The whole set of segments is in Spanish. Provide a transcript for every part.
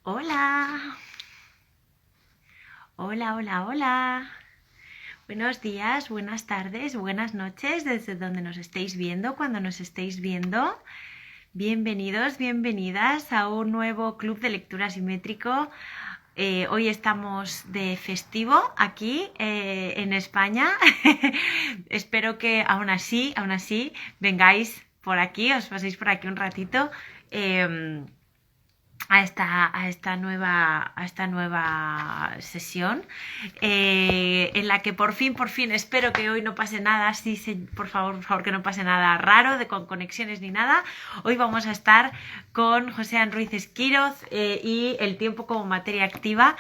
Hola, hola, hola, hola. Buenos días, buenas tardes, buenas noches, desde donde nos estéis viendo, cuando nos estéis viendo. Bienvenidos, bienvenidas a un nuevo club de lectura simétrico. Hoy estamos de festivo aquí en España. Espero que aún así, vengáis por aquí, os paséis por aquí un ratito. Eh, a esta nueva sesión en la que por fin, espero que hoy no pase nada, sí, por favor, que no pase nada raro con conexiones ni nada. Hoy vamos a estar con José Ruiz Esquiroz y el tiempo como materia activa.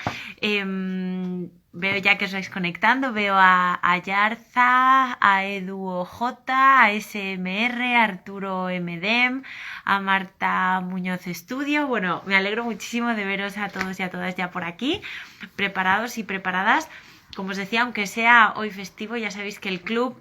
Veo ya que os vais conectando, veo a Yarza, a Edu OJ, a SMR, a Arturo MDM, a Marta Muñoz Estudio. Bueno, me alegro muchísimo de veros a todos y a todas ya por aquí, preparados y preparadas. Como os decía, aunque sea hoy festivo, ya sabéis que el club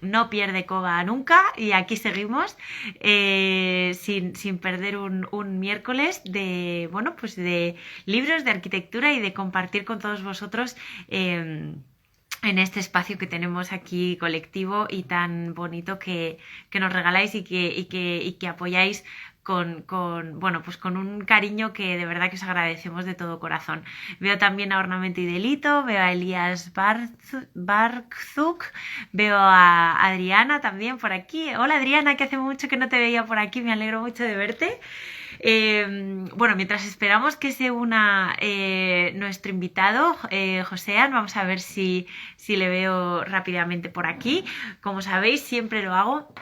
no pierde coba nunca y aquí seguimos sin perder un miércoles de, bueno, pues de libros de arquitectura y de compartir con todos vosotros en este espacio que tenemos aquí colectivo y tan bonito que nos regaláis y que apoyáis bueno, pues con un cariño que de verdad que os agradecemos de todo corazón. Veo también a Ornamento y Delito, veo a Elías Barzuk, veo a Adriana también por aquí. Hola Adriana, que hace mucho que no te veía por aquí, me alegro mucho de verte. Bueno, mientras esperamos que se una nuestro invitado, Joséan, vamos a ver si le veo rápidamente por aquí. Como sabéis, siempre lo hago.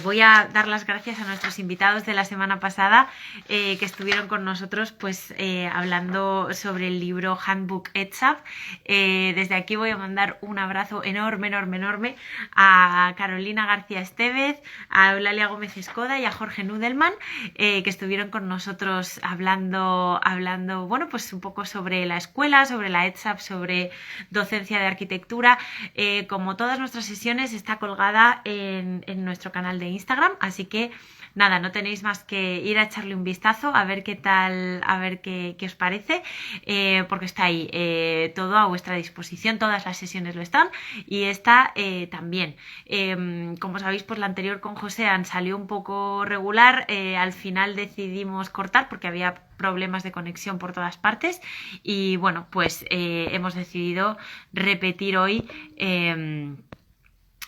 Voy a dar las gracias a nuestros invitados de la semana pasada que estuvieron con nosotros pues hablando sobre el libro Handbook ETSAP. Desde aquí voy a mandar un abrazo enorme, enorme, enorme a Carolina García Estevez, a Eulalia Gómez Escoda y a Jorge Nudelman que estuvieron con nosotros hablando, bueno, pues un poco sobre la escuela, sobre la ETSAP, sobre docencia de arquitectura. Como todas nuestras sesiones está colgada en nuestro canal de Instagram, así que nada, no tenéis más que ir a echarle un vistazo a ver qué tal, a ver qué os parece, porque está ahí todo a vuestra disposición, todas las sesiones lo están y esta también. Como sabéis, pues la anterior con Joséan salió un poco regular, al final decidimos cortar porque había problemas de conexión por todas partes y bueno, pues hemos decidido repetir hoy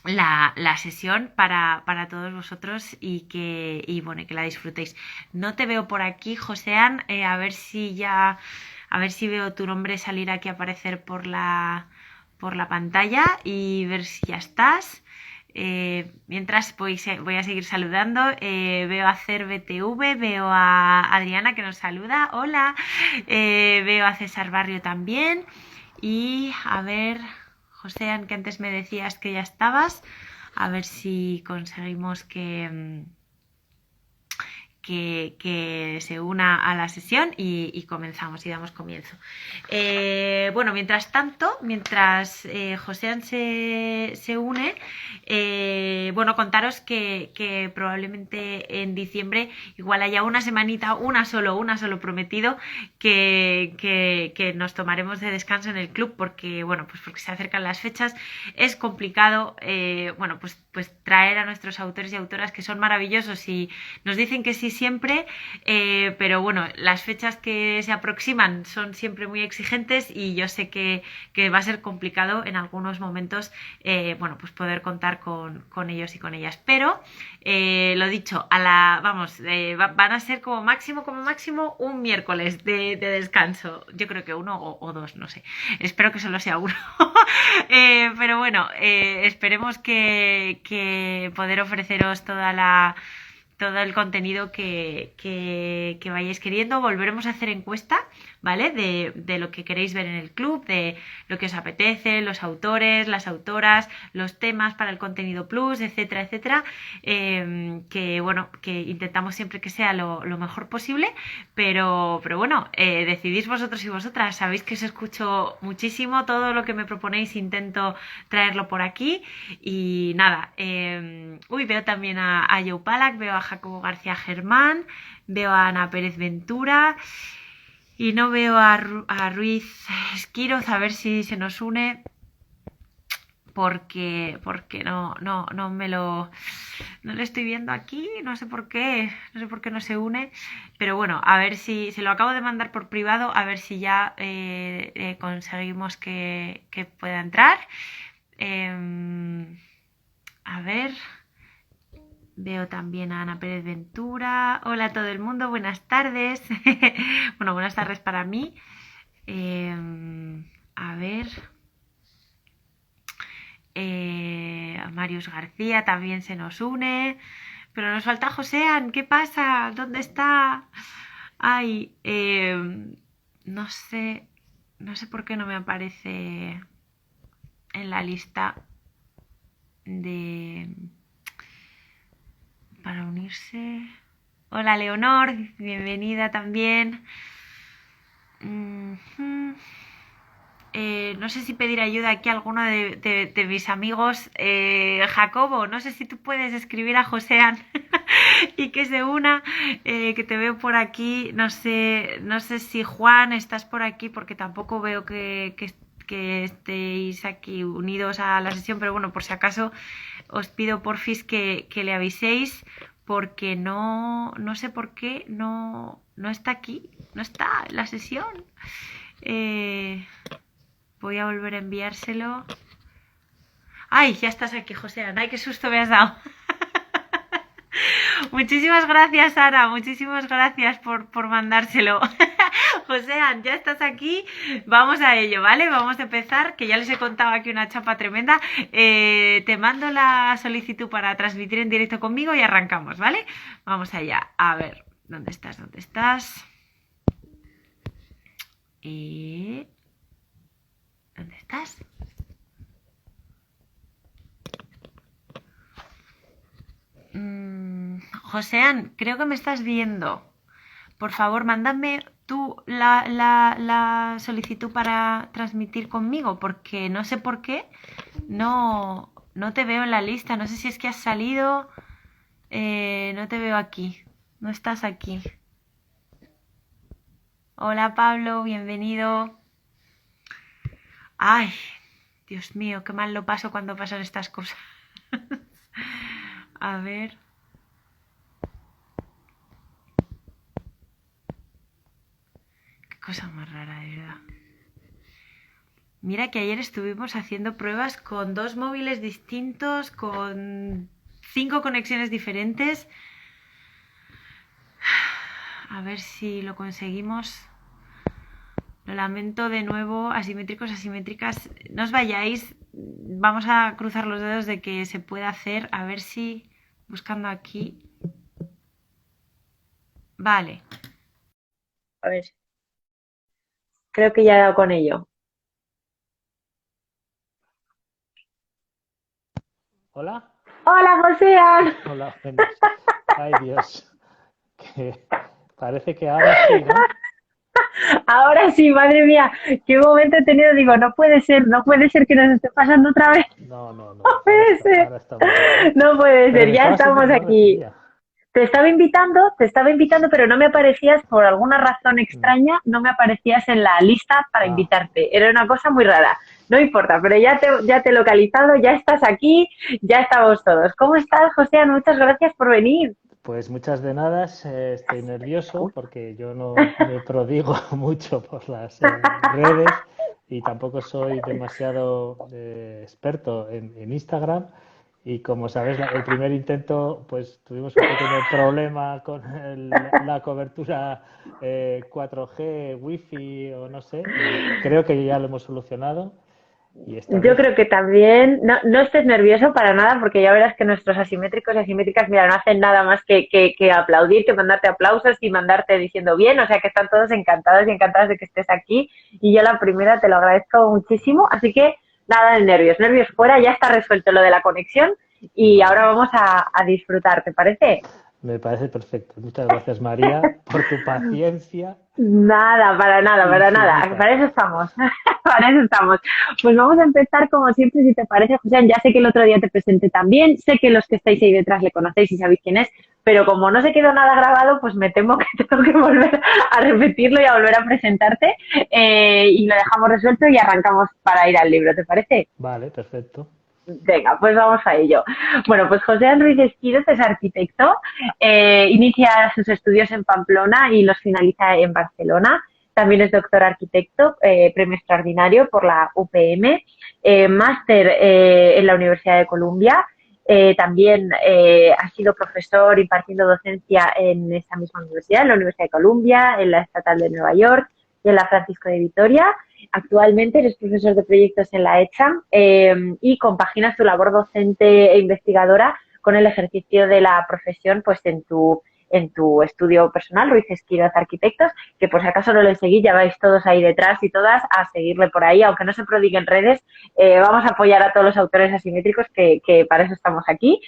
la sesión para todos vosotros y bueno, que la disfrutéis. No te veo por aquí, Joséan, a ver si veo tu nombre salir aquí a aparecer por la pantalla y ver si ya estás. Mientras voy a seguir saludando. Veo a CerBTV, veo a Adriana que nos saluda, hola. Veo a César Barrio también y a ver, Joséan, que antes me decías que ya estabas, a ver si conseguimos que se una a la sesión y comenzamos y damos comienzo. Bueno, mientras tanto, mientras Joséan se une, bueno, contaros que probablemente en diciembre igual haya una semanita, una solo prometido que nos tomaremos de descanso en el club porque, bueno, pues porque se acercan las fechas, es complicado, bueno, pues traer a nuestros autores y autoras que son maravillosos y nos dicen que sí siempre, pero bueno, las fechas que se aproximan son siempre muy exigentes y yo sé que va a ser complicado en algunos momentos, bueno, pues poder contar con ellos y con ellas, pero lo dicho, van a ser como máximo un miércoles de descanso, yo creo que uno o dos, no sé, espero que solo sea uno. Pero bueno, esperemos que poder ofreceros todo el contenido que vayáis queriendo. Volveremos a hacer encuesta, ¿vale? De lo que queréis ver en el club, de lo que os apetece, los autores, las autoras, los temas para el contenido plus, etcétera, etcétera. Que bueno, que intentamos siempre que sea lo mejor posible, pero bueno, decidís vosotros y vosotras. Sabéis que os escucho muchísimo, todo lo que me proponéis intento traerlo por aquí. Y nada, veo también a Joe Palak, veo a Jacobo García Germán, veo a Ana Pérez Ventura y no veo a Ruiz Esquiroz, a ver si se nos une, porque no me lo no lo estoy viendo aquí, no sé por qué, no sé por qué no se une, pero bueno, a ver si se lo acabo de mandar por privado, a ver si ya conseguimos que pueda entrar. A ver, veo también a Ana Pérez Ventura. Hola a todo el mundo, buenas tardes. Bueno, buenas tardes para mí. A ver. A Marius García también se nos une. Pero nos falta Josean. ¿Qué pasa? ¿Dónde está? Ay, no sé. No sé por qué no me aparece en la lista de para unirse. Hola Leonor, bienvenida también. No sé si pedir ayuda aquí a alguno de mis amigos. Jacobo, no sé si tú puedes escribir a Josean y que se una, que te veo por aquí. No sé si Juan estás por aquí porque tampoco veo que estéis aquí unidos a la sesión, pero bueno, por si acaso os pido porfis que le aviséis porque no sé por qué no está aquí, no está en la sesión. Voy a volver a enviárselo. ¡Ay! Ya estás aquí, Josean. ¡Ay, qué susto me has dado! Muchísimas gracias, Sara. Muchísimas gracias por mandárselo. Josean, ya estás aquí. Vamos a ello, ¿vale? Vamos a empezar, que ya les he contado aquí una chapa tremenda. Te mando la solicitud para transmitir en directo conmigo y arrancamos, ¿vale? Vamos allá. A ver, ¿dónde estás? ¿Dónde estás? ¿Dónde estás? Josean, creo que me estás viendo. Por favor, mándame tú la solicitud para transmitir conmigo, porque no sé por qué no te veo en la lista. No sé si es que has salido. No te veo aquí. No estás aquí. Hola Pablo, bienvenido. Ay, Dios mío, qué mal lo paso cuando pasan estas cosas. A ver. Qué cosa más rara, de verdad. Mira que ayer estuvimos haciendo pruebas con 2 móviles distintos, con 5 conexiones diferentes. A ver si lo conseguimos. Lo lamento de nuevo, asimétricos, asimétricas. No os vayáis. Vamos a cruzar los dedos de que se pueda hacer. A ver si buscando aquí. Vale. A ver. Creo que ya he dado con ello. Hola. Hola, Josean. Hola, buenas. Ay, Dios. Que parece que ahora sí, ¿no? Ahora sí, madre mía, qué momento he tenido. Digo, no puede ser que nos esté pasando otra vez. No, no, No no. puede ser. Ahora estamos bien. No puede Pero ser, me ya estabas estamos diciendo que no aquí. recibía. Te estaba invitando, pero no me aparecías por alguna razón Mm. extraña, no me aparecías en la lista para Ah, invitarte. Era una cosa muy rara. No importa, pero ya te he localizado, ya estás aquí, ya estamos todos. ¿Cómo estás, José? Muchas gracias por venir. pues muchas de nada. Estoy nervioso porque yo no me prodigo mucho por las redes y tampoco soy demasiado experto en Instagram. Y como sabes, el primer intento, pues tuvimos un pequeño problema con la cobertura 4G, Wi-Fi o no sé, y creo que ya lo hemos solucionado. Y esta Yo vez, creo que también, no estés nervioso para nada, porque ya verás que nuestros asimétricos y asimétricas, mira, no hacen nada más que aplaudir, que mandarte aplausos y mandarte diciendo bien, o sea que están todos encantados y encantadas de que estés aquí. Y yo la primera te lo agradezco muchísimo, así que nada de nervios, nervios fuera, ya está resuelto lo de la conexión y vale, ahora vamos a disfrutar, ¿te parece? me parece perfecto. Muchas gracias, María, por tu paciencia Nada, para nada, para nada. infinita. Para eso estamos. Para eso estamos. Pues vamos a empezar como siempre, si te parece, José. Ya sé que el otro día te presenté también, sé que los que estáis ahí detrás le conocéis y sabéis quién es, pero como no se quedó nada grabado, pues me temo que tengo que volver a repetirlo y a volver a presentarte. Y lo dejamos resuelto y arrancamos para ir al libro, ¿te parece? Vale, perfecto. Venga, pues vamos a ello. Bueno, pues José Ruiz Esquiros es arquitecto, inicia sus estudios en Pamplona y los finaliza en Barcelona. También es doctor arquitecto, premio extraordinario por la UPM, máster en la Universidad de Columbia. También ha sido profesor impartiendo docencia en esa misma universidad, en la Universidad de Columbia, en la Estatal de Nueva York y en la Francisco de Vitoria. Actualmente eres profesor de proyectos en la ECHA y compaginas tu labor docente e investigadora con el ejercicio de la profesión pues en tu estudio personal, Ruiz Esquiroz Arquitectos, que por si acaso no le seguís, ya vais todos ahí detrás y todas a seguirle por ahí, aunque no se prodigue en redes, vamos a apoyar a todos los autores asimétricos que para eso estamos aquí.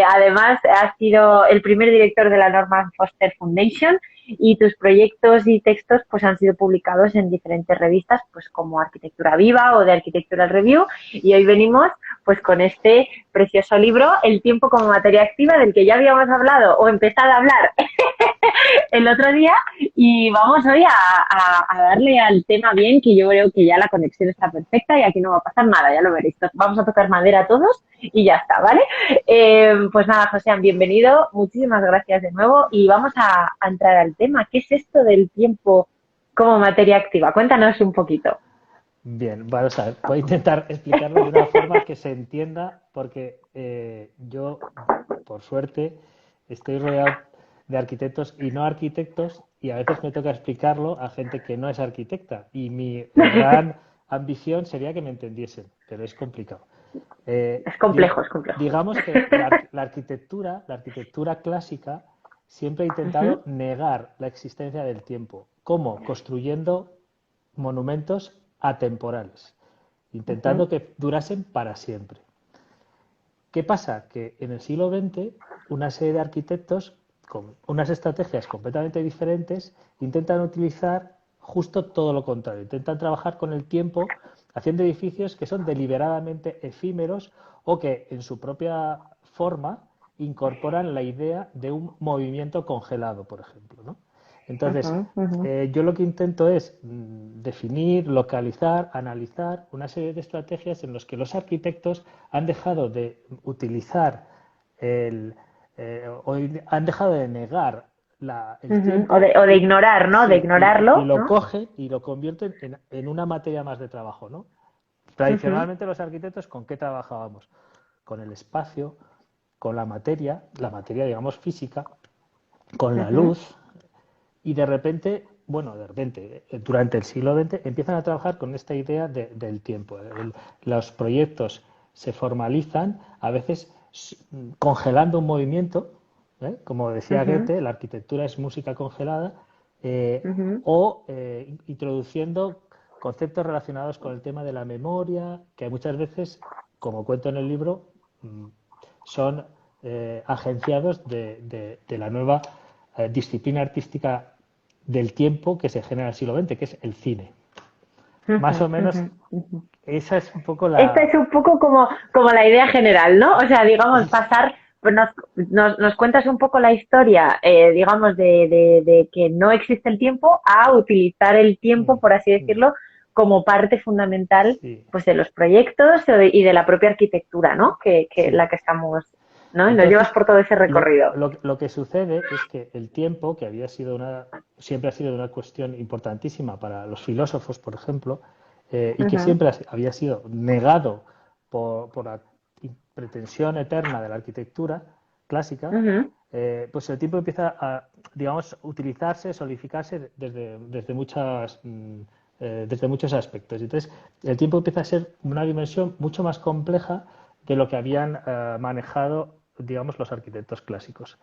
Además, has sido el primer director de la Norman Foster Foundation y tus proyectos y textos pues han sido publicados en diferentes revistas pues como Arquitectura Viva o de Architectural Review y hoy venimos pues con este precioso libro El tiempo como materia activa del que ya habíamos hablado o empezado a hablar el otro día y vamos hoy a darle al tema bien, que yo creo que ya la conexión está perfecta y aquí no va a pasar nada, ya lo veréis. Vamos a tocar madera todos y ya está, ¿vale? Pues nada, José, bienvenido, muchísimas gracias de nuevo y vamos a entrar al tema. ¿Qué es esto del tiempo como materia activa? Cuéntanos un poquito. Bien, vamos a ver, voy a intentar explicarlo de una forma que se entienda, porque yo, por suerte, estoy rodeado de arquitectos y no arquitectos, y a veces me toca explicarlo a gente que no es arquitecta, y mi gran ambición sería que me entendiesen, pero es complicado. Es complejo, es complejo. Digamos que la arquitectura clásica, siempre ha Uh -huh, intentado negar la existencia del tiempo. ¿Cómo? Construyendo monumentos atemporales, uh -huh, intentando que durasen para siempre. ¿Qué pasa? Que en el siglo XX una serie de arquitectos con unas estrategias completamente diferentes intentan utilizar justo todo lo contrario, intentan trabajar con el tiempo haciendo edificios que son deliberadamente efímeros o que en su propia forma incorporan la idea de un movimiento congelado, por ejemplo, ¿no? uh Entonces, -huh, uh -huh. yo lo que intento es definir, localizar, analizar una serie de estrategias en las que los arquitectos han dejado de utilizar o han dejado de negar Uh el -huh. tiempo O de ignorar, ¿no? De sí, y ignorarlo, lo ¿no? cogen y lo convierten en una materia más de trabajo, ¿no? Uh -huh, Tradicionalmente los arquitectos, ¿con qué trabajábamos? Con el espacio, con la materia digamos física, con uh la -huh, luz, y durante el siglo XX empiezan a trabajar con esta idea del tiempo. Los proyectos se formalizan, a veces congelando un movimiento, ¿eh? Como uh decía -huh, Goethe, la arquitectura es música congelada, uh -huh. o introduciendo conceptos relacionados con el tema de la memoria, que muchas veces, como cuento en el libro, son agenciados de la nueva disciplina artística del tiempo que se genera en el siglo XX, que es el cine. Más o menos esa es un poco Esta la... es un poco como la idea general, ¿no? O sea, digamos, pasar, pues nos cuentas un poco la historia, digamos, de que no existe el tiempo a utilizar el tiempo, por así decirlo, como parte fundamental Sí, pues de los proyectos y de la propia arquitectura, ¿no? Que sí. la que estamos, ¿no? Y nos llevas Entonces, por todo ese recorrido. lo que sucede es que el tiempo, que siempre ha sido una cuestión importantísima para los filósofos, por ejemplo, y que Ujú, siempre había sido negado por la pretensión eterna de la arquitectura clásica, ujú, pues el tiempo empieza a, digamos, utilizarse, solidificarse desde muchas desde muchos aspectos. Entonces, el tiempo empieza a ser una dimensión mucho más compleja de lo que habían manejado, digamos, los arquitectos clásicos.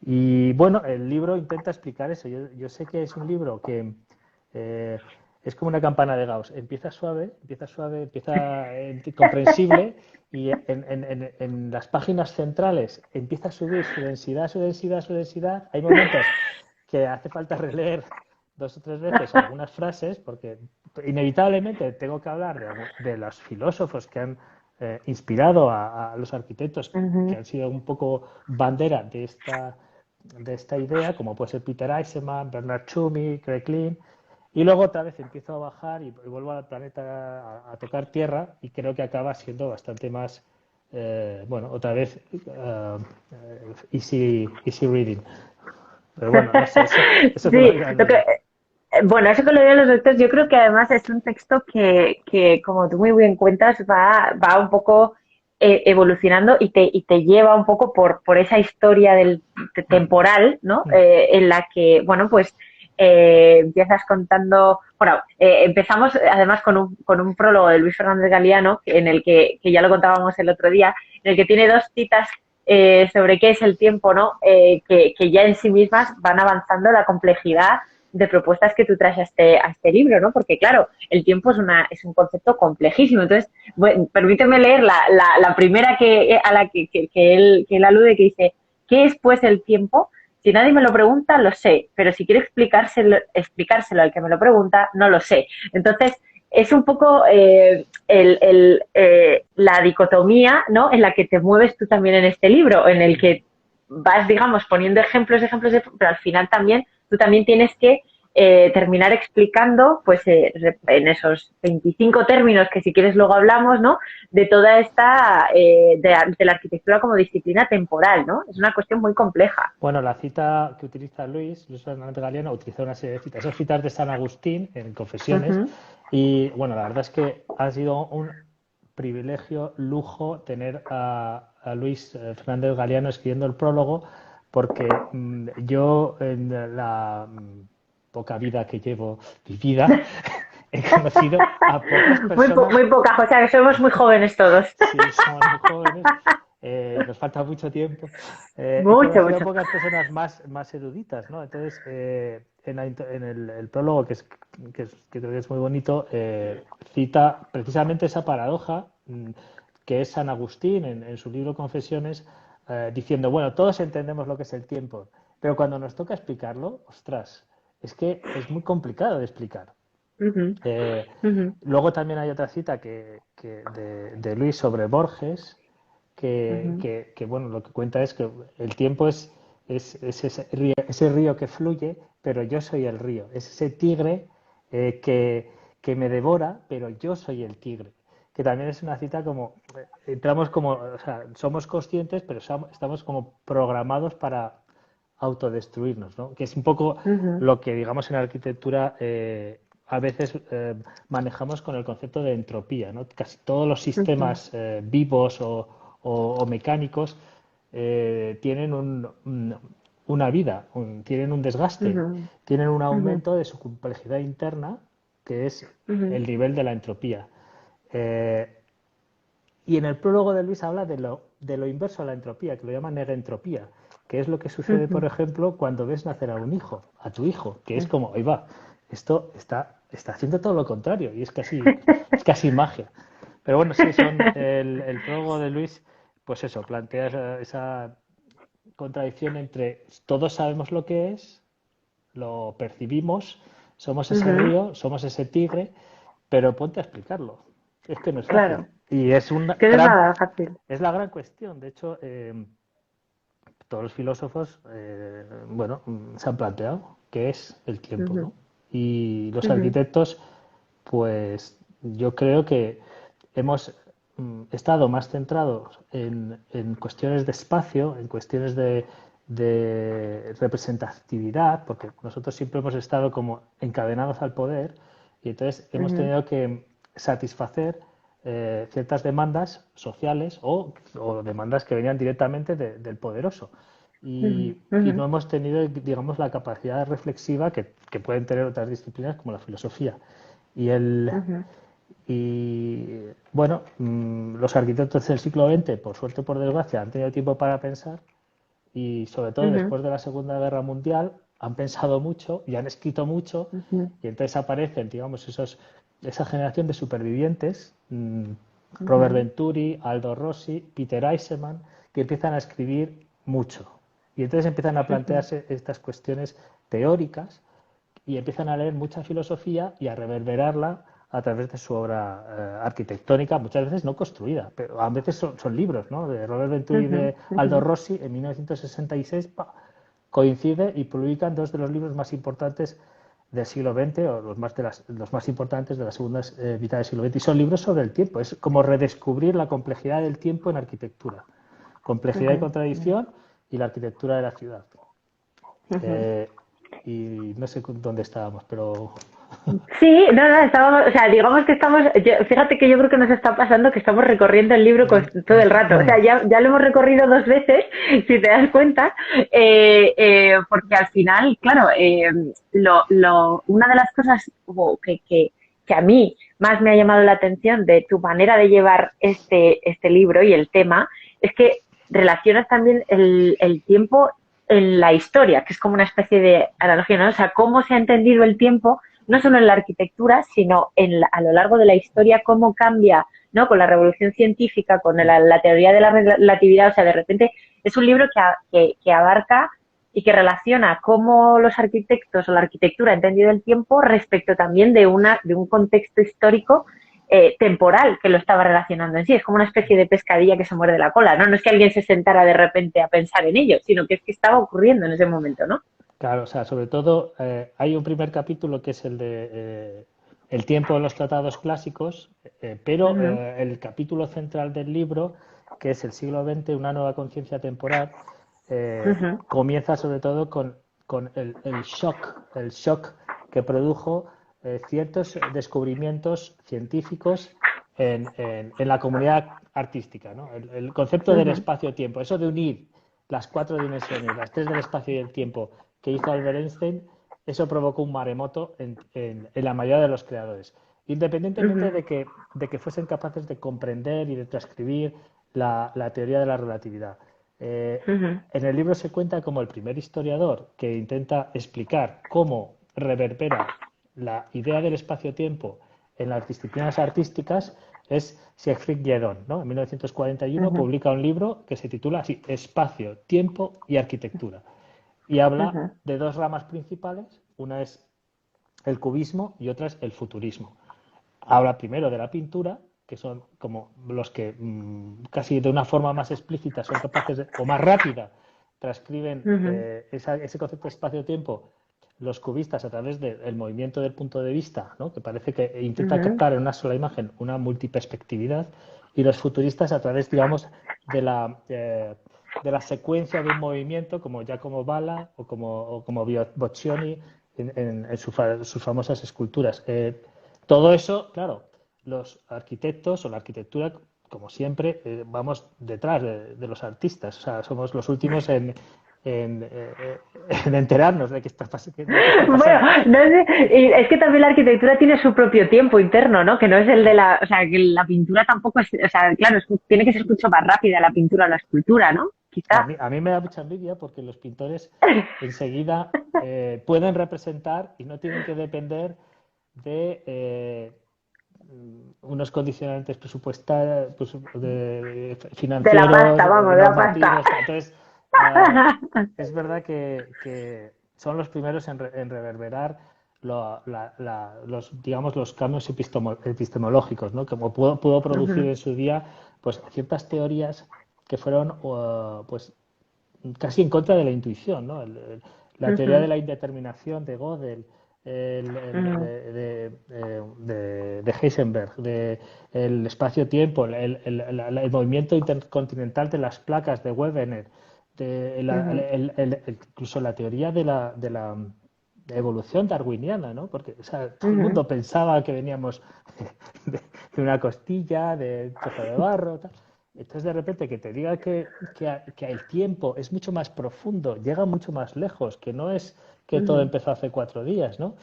Y bueno, el libro intenta explicar eso. Yo sé que es un libro que es como una campana de Gauss. Empieza comprensible y en las páginas centrales empieza a subir su densidad, su densidad, su densidad. Hay momentos que hace falta releer 2 o 3 veces algunas frases porque inevitablemente tengo que hablar de los filósofos que han inspirado a los arquitectos que Ujú. han sido un poco bandera de esta idea, como puede ser Peter Eisenman, Bernard Tschumi, Craig Klein, y luego otra vez empiezo a bajar y vuelvo al planeta a tocar tierra y creo que acaba siendo bastante más, bueno, otra vez easy reading. Pero bueno, no sé, eso es lo Sí, que lo que, leído. bueno, eso que lo de los doctores, yo creo que además es un texto que como tú muy bien cuentas, va un poco evolucionando y te lleva un poco por esa historia temporal, ¿no? En la que, bueno, pues empiezas contando, bueno, empezamos además con un prólogo de Luis Fernández Galiano, en el que ya lo contábamos el otro día, en el que tiene 2 citas sobre qué es el tiempo, ¿no? Que ya en sí mismas van avanzando la complejidad de propuestas que tú traes a este libro, ¿no? Porque, claro, el tiempo es un concepto complejísimo. Entonces, bueno, permíteme leer la primera a la que él alude, que dice, ¿qué es, pues, el tiempo? Si nadie me lo pregunta, lo sé, pero si quiero explicárselo al que me lo pregunta, no lo sé. Entonces, es un poco la dicotomía, ¿no? En la que te mueves tú también en este libro, en el que vas, digamos, poniendo ejemplos, pero al final también tú también tienes que terminar explicando, pues en esos 25 términos que si quieres luego hablamos, ¿no? De toda esta, de la arquitectura como disciplina temporal, ¿no? Es una cuestión muy compleja. Bueno, la cita que utiliza Luis Fernández Galiano, utiliza una serie de citas. Esas citas de San Agustín en Confesiones. Ujú. Y bueno, la verdad es que ha sido un privilegio, lujo, tener a Luis Fernández Galiano escribiendo el prólogo, porque yo en la poca vida que llevo vivida he conocido a pocas personas. Muy poca, o sea, que somos muy jóvenes todos. Sí, somos muy jóvenes, nos falta mucho tiempo. He Mucho, conocido a mucho. pocas personas más eruditas, ¿no? Entonces, en el prólogo, que creo que es muy bonito, cita precisamente esa paradoja que es San Agustín en su libro Confesiones, diciendo, bueno, todos entendemos lo que es el tiempo, pero cuando nos toca explicarlo, ostras, es que es muy complicado de explicar. Ujú, Eh, ujú, Luego también hay otra cita de Luis sobre Borges, ujú, bueno, lo que cuenta es que el tiempo es ese río que fluye, pero yo soy el río. Es ese tigre que me devora, pero yo soy el tigre. Que también es una cita como, entramos como, o sea, somos conscientes, pero estamos como programados para autodestruirnos, ¿no? Que es un poco ujú, lo que, digamos, en la arquitectura a veces manejamos con el concepto de entropía, ¿no? Casi todos los ujú, sistemas vivos o mecánicos tienen una vida, tienen un desgaste, ujú, tienen un ujú, aumento de su complejidad interna, que es ujú, el nivel de la entropía. Eh, y en el prólogo de Luis habla de lo inverso a la entropía, que lo llama negentropía, que es lo que sucede, por ujú, ejemplo, cuando ves nacer a un hijo, a tu hijo, que es ujú. como, ahí va, esto está haciendo todo lo contrario y es casi magia. Pero bueno, sí, el prólogo de Luis, pues eso, plantea esa contradicción entre todos sabemos lo que es, lo percibimos, somos ese Ujú. río, somos ese tigre, pero ponte a explicarlo. Es que no es fácil. Claro, Y es que no es nada fácil. es la gran cuestión. De hecho, todos los filósofos, bueno, se han planteado qué es el tiempo, Ujú, ¿no? Y los ujú, arquitectos, pues yo creo que hemos estado más centrados en cuestiones de espacio, en cuestiones de representatividad, porque nosotros siempre hemos estado como encadenados al poder y entonces hemos ujú, tenido que satisfacer ciertas demandas sociales o demandas que venían directamente del poderoso. ujú, Y no ujú, hemos tenido, digamos, la capacidad reflexiva que pueden tener otras disciplinas como la filosofía. Y el, ujú, y bueno, los arquitectos del siglo XX, por suerte o por desgracia, han tenido tiempo para pensar y sobre todo ujú, después de la Segunda Guerra Mundial han pensado mucho y han escrito mucho ujú, y entonces aparecen, digamos, esa generación de supervivientes, Robert ujú, Venturi, Aldo Rossi, Peter Eisenman, que empiezan a escribir mucho. Y entonces empiezan a ujú, plantearse estas cuestiones teóricas y empiezan a leer mucha filosofía y a reverberarla a través de su obra arquitectónica, muchas veces no construida, pero a veces son libros, ¿no? De Robert Venturi y ujú, de ujú. Aldo Rossi en 1966 coincide y publican dos de los libros más importantes del siglo XX o los más importantes de la segunda mitad del siglo XX. Y son libros sobre el tiempo, es como redescubrir la complejidad del tiempo en arquitectura, complejidad y Ujú, contradicción y la arquitectura de la ciudad. ujú. Eh, y no sé dónde estábamos, pero Sí, no, no, estábamos, o sea, digamos que estamos, fíjate que yo creo que nos está pasando que estamos recorriendo el libro todo el rato, o sea, ya lo hemos recorrido 2 veces, si te das cuenta, porque al final, claro, una de las cosas que a mí más me ha llamado la atención de tu manera de llevar este libro y el tema, es que relacionas también el tiempo en la historia, que es como una especie de analogía, ¿no? O sea, cómo se ha entendido el tiempo no solo en la arquitectura, sino a lo largo de la historia, cómo cambia, ¿no? Con la revolución científica, con la teoría de la relatividad, o sea, de repente es un libro que abarca y que relaciona cómo los arquitectos o la arquitectura ha entendido el tiempo respecto también de un contexto histórico temporal que lo estaba relacionando en sí. Es como una especie de pescadilla que se muerde la cola, ¿no? No es que alguien se sentara de repente a pensar en ello, sino que es que estaba ocurriendo en ese momento, ¿no? claro, o sea, sobre todo hay un primer capítulo que es el de el tiempo de los tratados clásicos, pero Uh -huh, el capítulo central del libro, que es el siglo XX, una nueva conciencia temporal, uh -huh, comienza sobre todo con el shock que produjo ciertos descubrimientos científicos en la comunidad artística, ¿no? El concepto uh del -huh, espacio-tiempo, eso de unir las cuatro dimensiones, las tres del espacio y el tiempo, que hizo Albert Einstein, eso provocó un maremoto en la mayoría de los creadores. uh Independientemente -huh, de que fuesen capaces de comprender y de transcribir la teoría de la relatividad. uh -huh. En el libro se cuenta como el primer historiador que intenta explicar cómo reverbera la idea del espacio-tiempo en las disciplinas artísticas es Siegfried Gedon, ¿no? En 1941 Ujú, publica un libro que se titula así, Espacio, Tiempo y Arquitectura. Y habla ujú, de dos ramas principales, una es el cubismo y otra es el futurismo. Habla primero de la pintura, que son como los que casi de una forma más explícita son capaces o más rápida transcriben ujú, ese concepto de espacio-tiempo los cubistas a través del movimiento del punto de vista, ¿no? Que parece que intenta ujú, captar en una sola imagen una multiperspectividad, y los futuristas a través, digamos, de la secuencia de un movimiento, como Giacomo Balla o como Boccioni en sus famosas esculturas. Todo eso, claro, los arquitectos o la arquitectura, como siempre, vamos detrás de los artistas. O sea, somos los últimos en, eh, en enterarnos de qué está Bueno, pasando. no sé, y es que también la arquitectura tiene su propio tiempo interno, ¿no? Que no es el de o sea, que la pintura tampoco es, o sea, claro, tiene que ser mucho más rápida la pintura o la escultura, ¿no? A Quizá. mí, a mí me da mucha envidia porque los pintores enseguida pueden representar y no tienen que depender de unos condicionantes presupuestarios, De la financieros, pasta, vamos, de la pasta. normativos. Entonces, eh, es verdad que son los primeros en reverberar digamos, los cambios epistemológicos, ¿no? Como pudo producir Ujú, en su día pues, ciertas teorías que fueron pues, casi en contra de la intuición, ¿no? La teoría de ujú, la indeterminación de Gödel, ujú, de Heisenberg, el espacio-tiempo, el movimiento intercontinental de las placas de Wegener, ujú, incluso la teoría de la evolución darwiniana, ¿no? Porque o sea, todo el ujú, mundo pensaba que veníamos de una costilla, de un trozo de barro, tal. Entonces, de repente, que te diga que el tiempo es mucho más profundo, llega mucho más lejos, que no es que todo ujú, empezó hace 4 días, ¿no?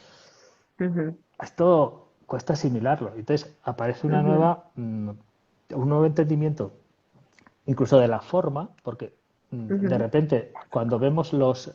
ujú. Esto, cuesta asimilarlo. Entonces aparece una Ujú, un nuevo entendimiento, incluso de la forma, porque de ujú, repente cuando vemos los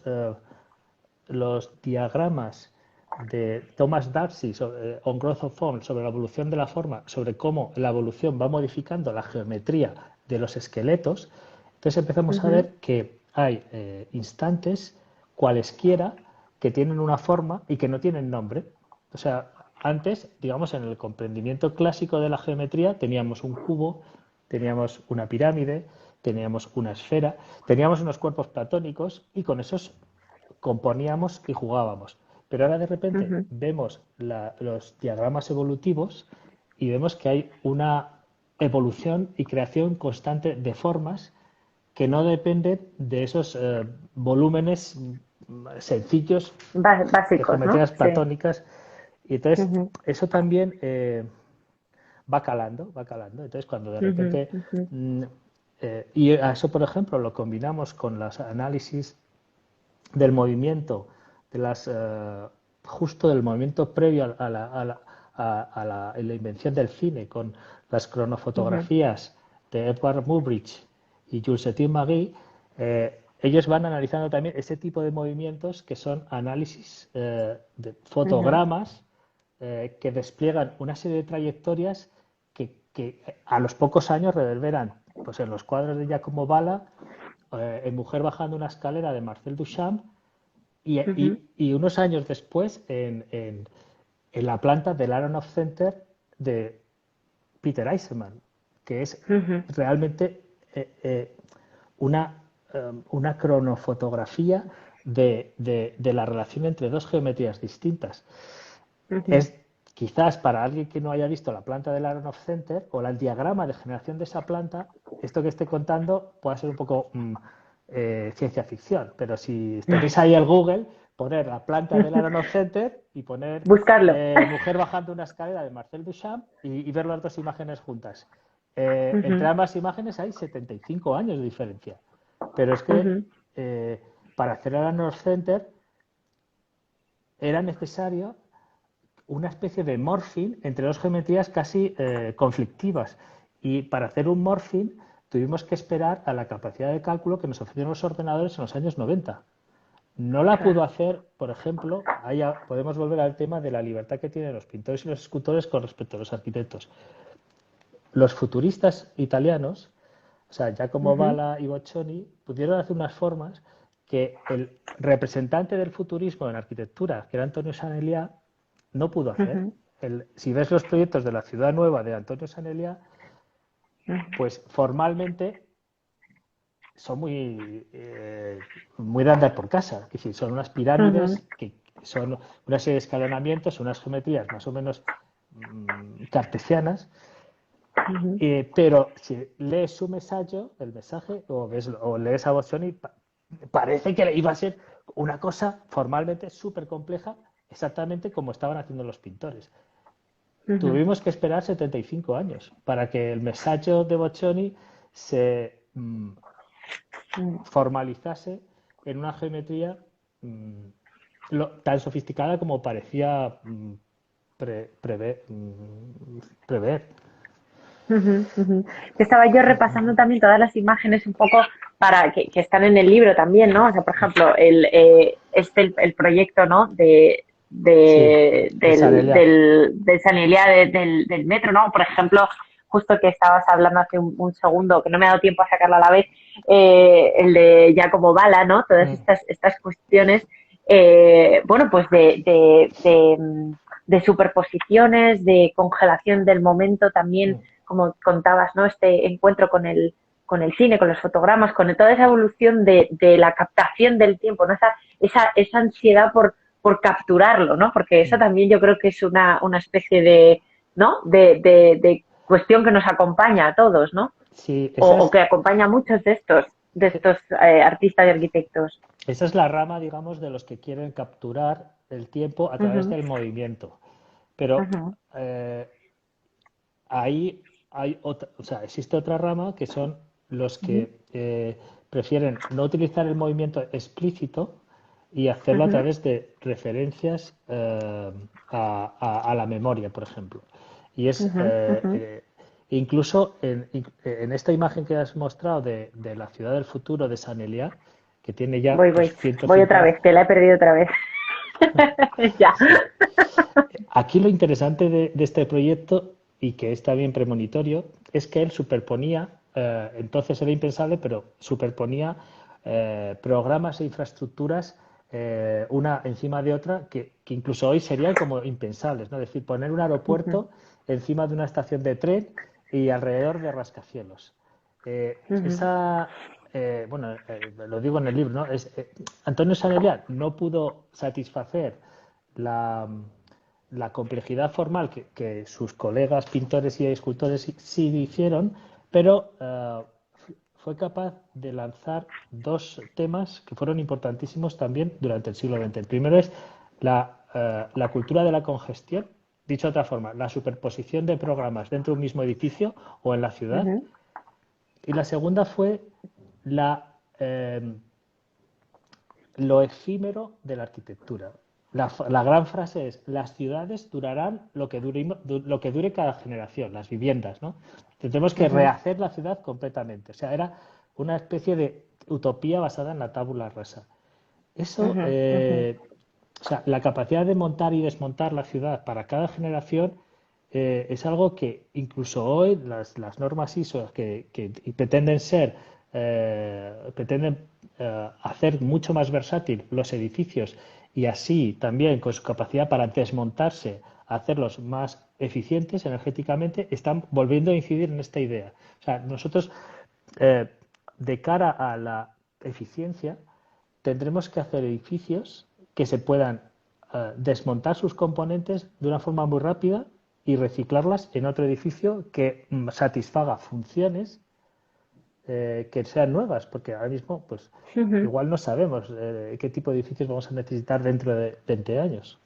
diagramas de Thomas Darcy sobre, on Growth of Form, sobre la evolución de la forma, sobre cómo la evolución va modificando la geometría de los esqueletos, entonces empezamos a ujú. ver que hay instantes, cualesquiera, que tienen una forma y que no tienen nombre. O sea, antes, digamos, en el comprendimiento clásico de la geometría teníamos un cubo, teníamos una pirámide, teníamos una esfera, teníamos unos cuerpos platónicos y con esos componíamos y jugábamos. Pero ahora de repente Ujú. vemos los diagramas evolutivos y vemos que hay una evolución y creación constante de formas que no dependen de esos volúmenes sencillos de Básicos, ¿no? geometrías Sí. platónicas. Y entonces Ujú, eso también va calando, va calando. Entonces cuando de ujú, repente, ujú, y a eso por ejemplo lo combinamos con los análisis del movimiento, de justo del movimiento previo a la invención del cine, con las ujú, cronofotografías de Edward Muybridge y Jules Etienne Magui, ellos van analizando también ese tipo de movimientos que son análisis de ujú. fotogramas que despliegan una serie de trayectorias que a los pocos años reverberan pues, en los cuadros de Giacomo Balla, en Mujer bajando una escalera de Marcel Duchamp Ujú, y unos años después en la planta del Aronoff Center de Peter Eisenman, que es ujú, realmente una, una cronofotografía de la relación entre dos geometrías distintas. ujú. Es quizás para alguien que no haya visto la planta del Aronoff Center o el diagrama de generación de esa planta, esto que esté contando pueda ser un poco ciencia ficción, pero si tenéis ahí el Google, poner la planta del Aronoff Center y poner Buscarlo. mujer bajando una escalera de Marcel Duchamp y ver las dos imágenes juntas. Entre Ujú, ambas imágenes hay 75 años de diferencia, pero es que ujú, para hacer el Aronoff Center era necesario una especie de morphing entre dos geometrías casi conflictivas. Y para hacer un morphing tuvimos que esperar a la capacidad de cálculo que nos ofrecieron los ordenadores en los años 90. No la pudo claro. hacer, por ejemplo, ahí podemos volver al tema de la libertad que tienen los pintores y los escultores con respecto a los arquitectos. Los futuristas italianos, o sea, Giacomo Ujú, Balla y Boccioni, pudieron hacer unas formas que el representante del futurismo en arquitectura, que era Antonio Sanelià, no pudo hacer. ujú, Si ves los proyectos de la ciudad nueva de Antonio Sanelià, ujú, pues formalmente son muy de andar por casa. Es decir, son unas ujú, pirámides que son una serie de escalonamientos, unas geometrías más o menos cartesianas. ujú. Pero si lees su el mensaje, o lees a Boccioni, parece que iba a ser una cosa formalmente súper compleja, exactamente como estaban haciendo los pintores. Ujú, Tuvimos que esperar 75 años para que el mensaje de Boccioni se ujú. formalizase en una geometría tan sofisticada como parecía prever. Ujú, ujú. Estaba yo repasando también todas las imágenes un poco para que están en el libro también, ¿no? O sea, por ejemplo, el proyecto, ¿no? Sí, de Sanelià. Del San Elia, del metro, ¿no? Por ejemplo, justo que estabas hablando hace un segundo, que no me ha dado tiempo a sacarlo a la vez, el de Giacomo Balla, ¿no? Todas Mm, estas cuestiones, bueno, pues de superposiciones, de congelación del momento también, mm. como contabas, ¿no? Este encuentro con el cine, con los fotogramas, con toda esa evolución de la captación del tiempo, ¿no? Esa ansiedad por capturarlo, ¿no? Porque eso Mm. también yo creo que es una especie ¿no? De cuestión que nos acompaña a todos, ¿no? Sí, O que acompaña a muchos de estos artistas y arquitectos. esa es la rama, digamos, de los que quieren capturar el tiempo a través Ujú, del movimiento. Pero ujú, eh, ahí hay otra, o sea, existe otra rama que son los ujú, que prefieren no utilizar el movimiento explícito y hacerlo a Ujú. través de referencias a la memoria, por ejemplo. Y es Ujú, ujú. incluso en esta imagen que has mostrado de la ciudad del futuro de San Eliá, que tiene ya pues Voy otra 150. vez, que la he perdido otra vez. Ya. Sí. Aquí lo interesante de este proyecto, y que es también premonitorio, es que él superponía, entonces era impensable, pero superponía programas e infraestructuras una encima de otra que incluso hoy serían como impensables, ¿no? Es decir, poner un Ujú, aeropuerto encima de una estación de tren y alrededor de rascacielos. ujú, Bueno, lo digo en el libro, ¿no? Antonio Saneliá no pudo satisfacer la, la complejidad formal que sus colegas pintores y escultores sí hicieron, pero fue capaz de lanzar dos temas que fueron importantísimos también durante el siglo XX. El primero es la cultura de la congestión, dicho de otra forma, la superposición de programas dentro de un mismo edificio o en la ciudad. ujú, Y la segunda fue la, eh, lo efímero de la arquitectura. La gran frase es, las ciudades durarán lo que dure cada generación, las viviendas, ¿no? Tenemos que ujú, rehacer la ciudad completamente. O sea, era una especie de utopía basada en la tabula rasa. Eso, ujú, ujú, o sea, la capacidad de montar y desmontar la ciudad para cada generación es algo que incluso hoy las normas ISO que pretenden ser, pretenden hacer mucho más versátil los edificios y así también con su capacidad para desmontarse, hacerlos más eficientes energéticamente, están volviendo a incidir en esta idea. O sea, nosotros, eh, de cara a la eficiencia, tendremos que hacer edificios que se puedan desmontar sus componentes de una forma muy rápida y reciclarlas en otro edificio que satisfaga funciones que sean nuevas, porque ahora mismo, pues, ujú, igual no sabemos qué tipo de edificios vamos a necesitar dentro de 20 años.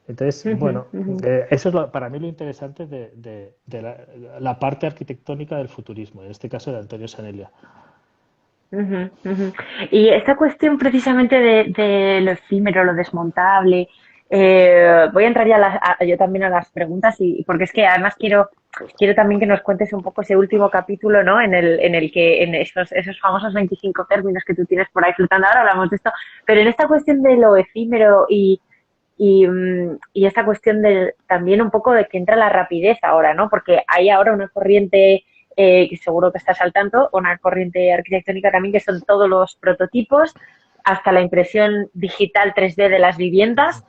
Entonces, ujú, bueno, ujú, eso es para mí lo interesante de la parte arquitectónica del futurismo, en este caso de Antonio Sanella. ujú, ujú. Y esta cuestión precisamente de lo efímero, lo desmontable, voy a entrar ya yo también a las preguntas y porque es que además quiero también que nos cuentes un poco ese último capítulo, ¿no? En el que en esos famosos 25 términos que tú tienes por ahí flotando, ahora hablamos de esto, pero en esta cuestión de lo efímero y esta cuestión también un poco de que entra la rapidez ahora, ¿no? Porque hay ahora una corriente, que seguro que estás al tanto, una corriente arquitectónica también que son todos los prototipos, hasta la impresión digital 3D de las viviendas,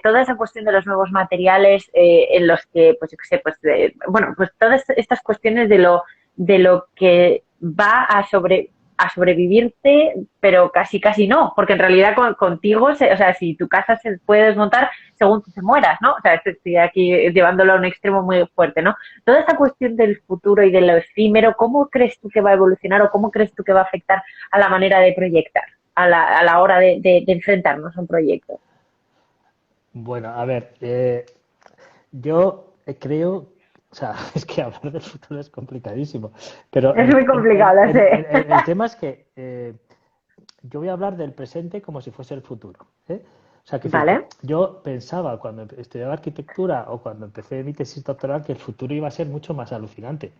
toda esa cuestión de los nuevos materiales en los que, pues yo qué sé, bueno, pues todas estas cuestiones de lo que va a sobrevivirte, pero casi casi no, porque en realidad contigo, o sea, si tu casa se puede desmontar según tú te mueras, ¿no? O sea, estoy aquí llevándolo a un extremo muy fuerte, ¿no? Toda esta cuestión del futuro y de lo efímero, ¿cómo crees tú que va a evolucionar o cómo crees tú que va a afectar a la manera de proyectar, a la hora de enfrentarnos a un proyecto? Bueno, a ver, yo creo, o sea, es que hablar del futuro es complicadísimo, pero Es muy complicado, lo sé. el tema es que yo voy a hablar del presente como si fuese el futuro, ¿eh? O sea, que decir que Vale. yo pensaba cuando estudiaba arquitectura o cuando empecé mi tesis doctoral que el futuro iba a ser mucho más alucinante.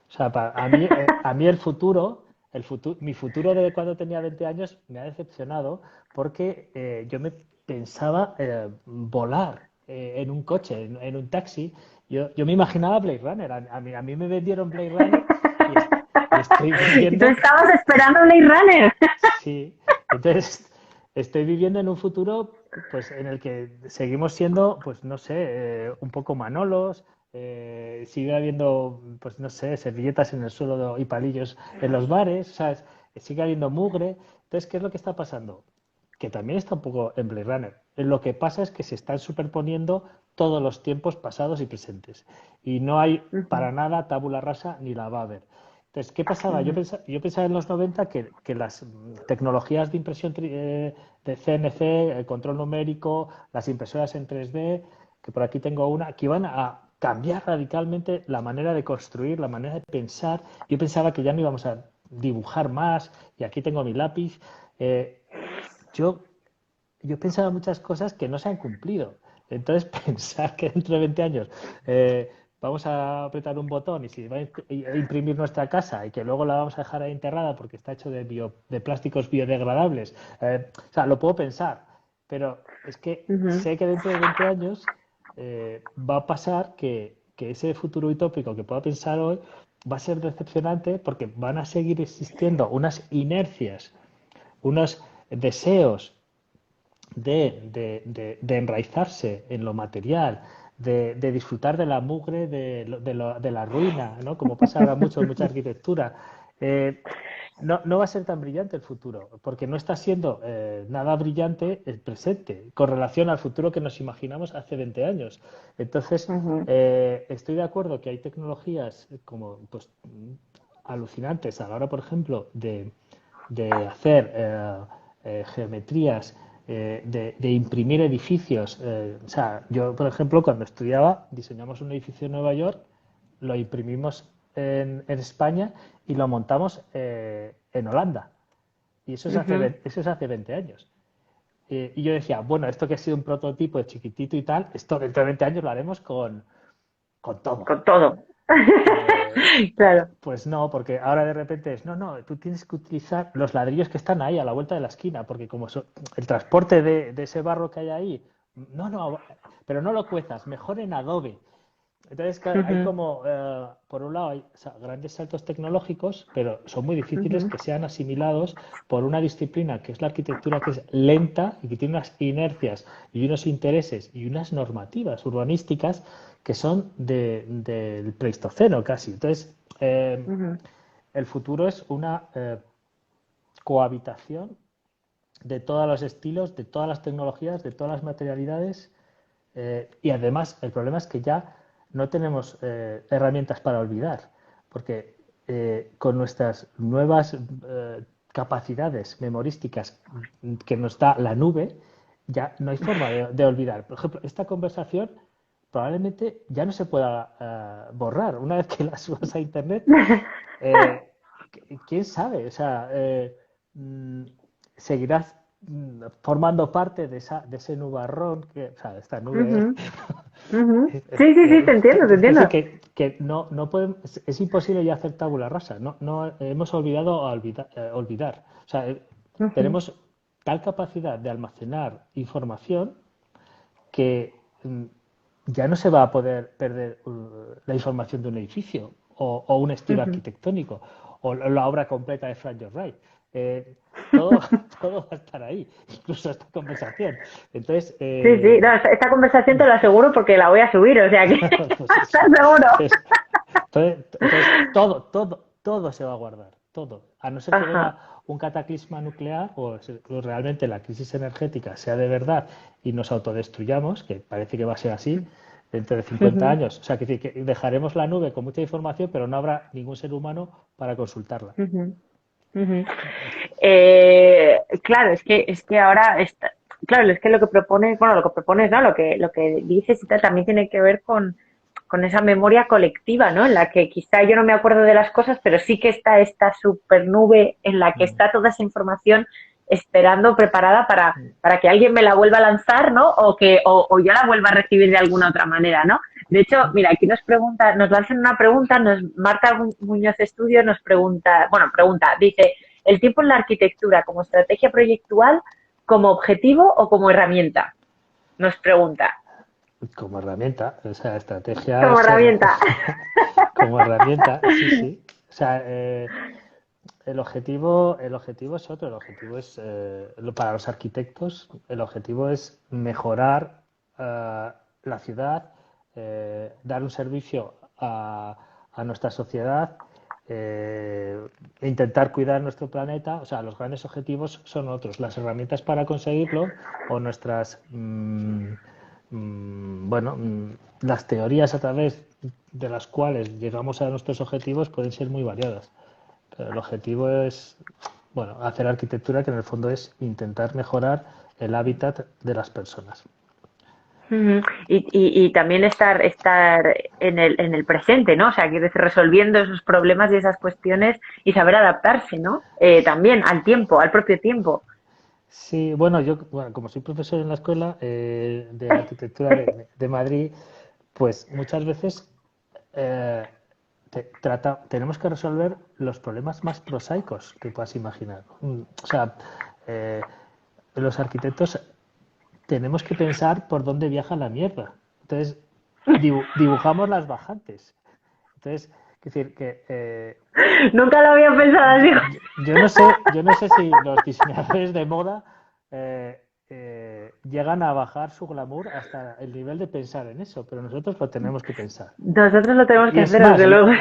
O sea, a mí mi futuro de cuando tenía 20 años me ha decepcionado porque yo me pensaba volar en un coche, en un taxi. Yo me imaginaba Blade Runner. A mí me vendieron Blade Runner y, y estoy Y tú viviendo, estabas esperando Blade Runner. sí. Entonces, estoy viviendo en un futuro pues en el que seguimos siendo, pues no sé, un poco manolos, sigue habiendo, pues no sé, servilletas en el suelo y palillos en los bares, ¿sabes? Sigue habiendo mugre. Entonces, ¿qué es lo que está pasando? Que también está un poco en Blade Runner. Lo que pasa es que se están superponiendo todos los tiempos pasados y presentes. Y no hay Ujú, para nada tabula rasa ni la va a haber. Entonces, ¿qué pasaba? Yo ujú, pensaba, yo pensaba en los 90 que las tecnologías de impresión de CNC, el control numérico, las impresoras en 3D, que por aquí tengo una, que iban a cambiar radicalmente la manera de construir, la manera de pensar. Yo pensaba que ya no íbamos a dibujar más, y aquí tengo mi lápiz. Yo yo pensaba muchas cosas que no se han cumplido. Entonces, pensar que dentro de 20 años vamos a apretar un botón y se va a imprimir nuestra casa y que luego la vamos a dejar ahí enterrada porque está hecho de plásticos biodegradables, o sea, lo puedo pensar, pero es que Ujú, sé que dentro de 20 años va a pasar que ese futuro utópico que pueda pensar hoy va a ser decepcionante porque van a seguir existiendo unas inercias, unos deseos de enraizarse en lo material, de disfrutar de la mugre, de la ruina, ¿no? Como pasa ahora mucho en mucha arquitectura. Eh, no va a ser tan brillante el futuro, porque no está siendo nada brillante el presente, con relación al futuro que nos imaginamos hace 20 años. Entonces, ujú, estoy de acuerdo que hay tecnologías como pues, alucinantes a la hora, por ejemplo, de hacer geometrías, de imprimir edificios. O sea, yo, por ejemplo, cuando estudiaba, diseñamos un edificio en Nueva York, lo imprimimos en España y lo montamos en Holanda. Y ujú. eso es hace 20 años. Y yo decía, bueno, esto que ha sido un prototipo de chiquitito y tal, esto dentro de 20 años lo haremos con todo. Con todo. Eh, Claro. pues no, porque ahora de repente es, no, no, tú tienes que utilizar los ladrillos que están ahí a la vuelta de la esquina, porque como el transporte de ese barro que hay ahí, no, no, pero no lo cuezas, mejor en Adobe. Entonces, claro, hay Ujú, como, por un lado, hay grandes saltos tecnológicos, pero son muy difíciles ujú, que sean asimilados por una disciplina que es la arquitectura, que es lenta y que tiene unas inercias y unos intereses y unas normativas urbanísticas que son del Pleistoceno casi. Entonces, ujú, el futuro es una cohabitación de todos los estilos, de todas las tecnologías, de todas las materialidades y además, el problema es que ya no tenemos herramientas para olvidar, porque con nuestras nuevas capacidades memorísticas que nos da la nube, ya no hay forma de olvidar. Por ejemplo, esta conversación probablemente ya no se pueda borrar. Una vez que la subas a Internet, eh, quién sabe, o sea, mm, seguirás formando parte de ese nubarrón, o sea, de esta nube. ujú, ujú. Sí, sí, sí, te entiendo, te Es decir, entiendo. que no podemos, es imposible ya hacer tabula rasa, no hemos olvidado olvidar. O sea, Ujú, tenemos tal capacidad de almacenar información que ya no se va a poder perder la información de un edificio o un estilo ujú. arquitectónico o la obra completa de Frank Lloyd Wright. Todo, todo va a estar ahí, incluso esta conversación. Entonces, Sí, sí, no, esta conversación te lo aseguro porque la voy a subir, o sea que pues estás eso. seguro. Entonces, todo se va a guardar, todo. A no ser que Ajá. venga un cataclisma nuclear o realmente la crisis energética sea de verdad y nos autodestruyamos, que parece que va a ser así dentro de 50 Ujú, años. O sea, que dejaremos la nube con mucha información, pero no habrá ningún ser humano para consultarla. ujú, ujú. Claro, es que ahora está, claro, es que lo que propones, bueno, lo que propones, ¿no? Lo que dices y tal, también tiene que ver con esa memoria colectiva, ¿no? En la que quizá yo no me acuerdo de las cosas, pero sí que está esta super nube en la que está toda esa información esperando, preparada para que alguien me la vuelva a lanzar, ¿no? O yo la vuelva a recibir de alguna otra manera, ¿no? De hecho, mira, aquí nos lanzan una pregunta, Marta Muñoz Estudio nos pregunta, bueno, dice, ¿el tiempo en la arquitectura como estrategia proyectual, como objetivo o como herramienta? Nos pregunta. Como herramienta, o sea, Como estrategias herramienta. como herramienta, sí, sí. O sea, el objetivo es otro. El objetivo es, para los arquitectos, el objetivo es mejorar la ciudad, dar un servicio a nuestra sociedad, intentar cuidar nuestro planeta. O sea, los grandes objetivos son otros. Las herramientas para conseguirlo o nuestras, bueno, las teorías a través de las cuales llegamos a nuestros objetivos pueden ser muy variadas. Pero el objetivo es, bueno, hacer arquitectura que en el fondo es intentar mejorar el hábitat de las personas. Ujú. Y también estar en el presente, ¿no? O sea, quiero decir, resolviendo esos problemas y esas cuestiones y saber adaptarse, ¿no? También al tiempo, al propio tiempo. Sí, bueno, bueno, como soy profesor en la escuela de arquitectura de Madrid, pues muchas veces eh, tenemos que resolver los problemas más prosaicos que puedas imaginar. O sea, eh, los arquitectos tenemos que pensar por dónde viaja la mierda. Entonces, dibujamos las bajantes. Entonces, es decir, que Nunca lo había pensado así. yo no sé si los diseñadores de moda llegan a bajar su glamour hasta el nivel de pensar en eso, pero nosotros lo tenemos que pensar. Nosotros lo tenemos Y que es hacer, más, desde luego.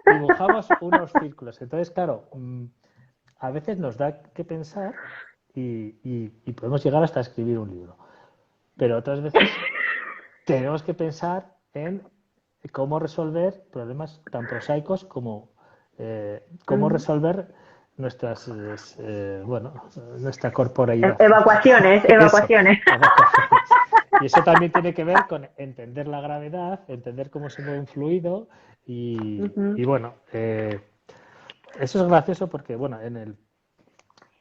dibujamos unos círculos. Entonces, claro, a veces nos da que pensar y podemos llegar hasta escribir un libro, pero otras veces tenemos que pensar en cómo resolver problemas tan prosaicos como cómo resolver nuestras, bueno, nuestra corporeidad. Evacuaciones, Eso, evacuaciones. evacuaciones. Y eso también tiene que ver con entender la gravedad, entender cómo se mueve un fluido y bueno, eso es gracioso porque, bueno, en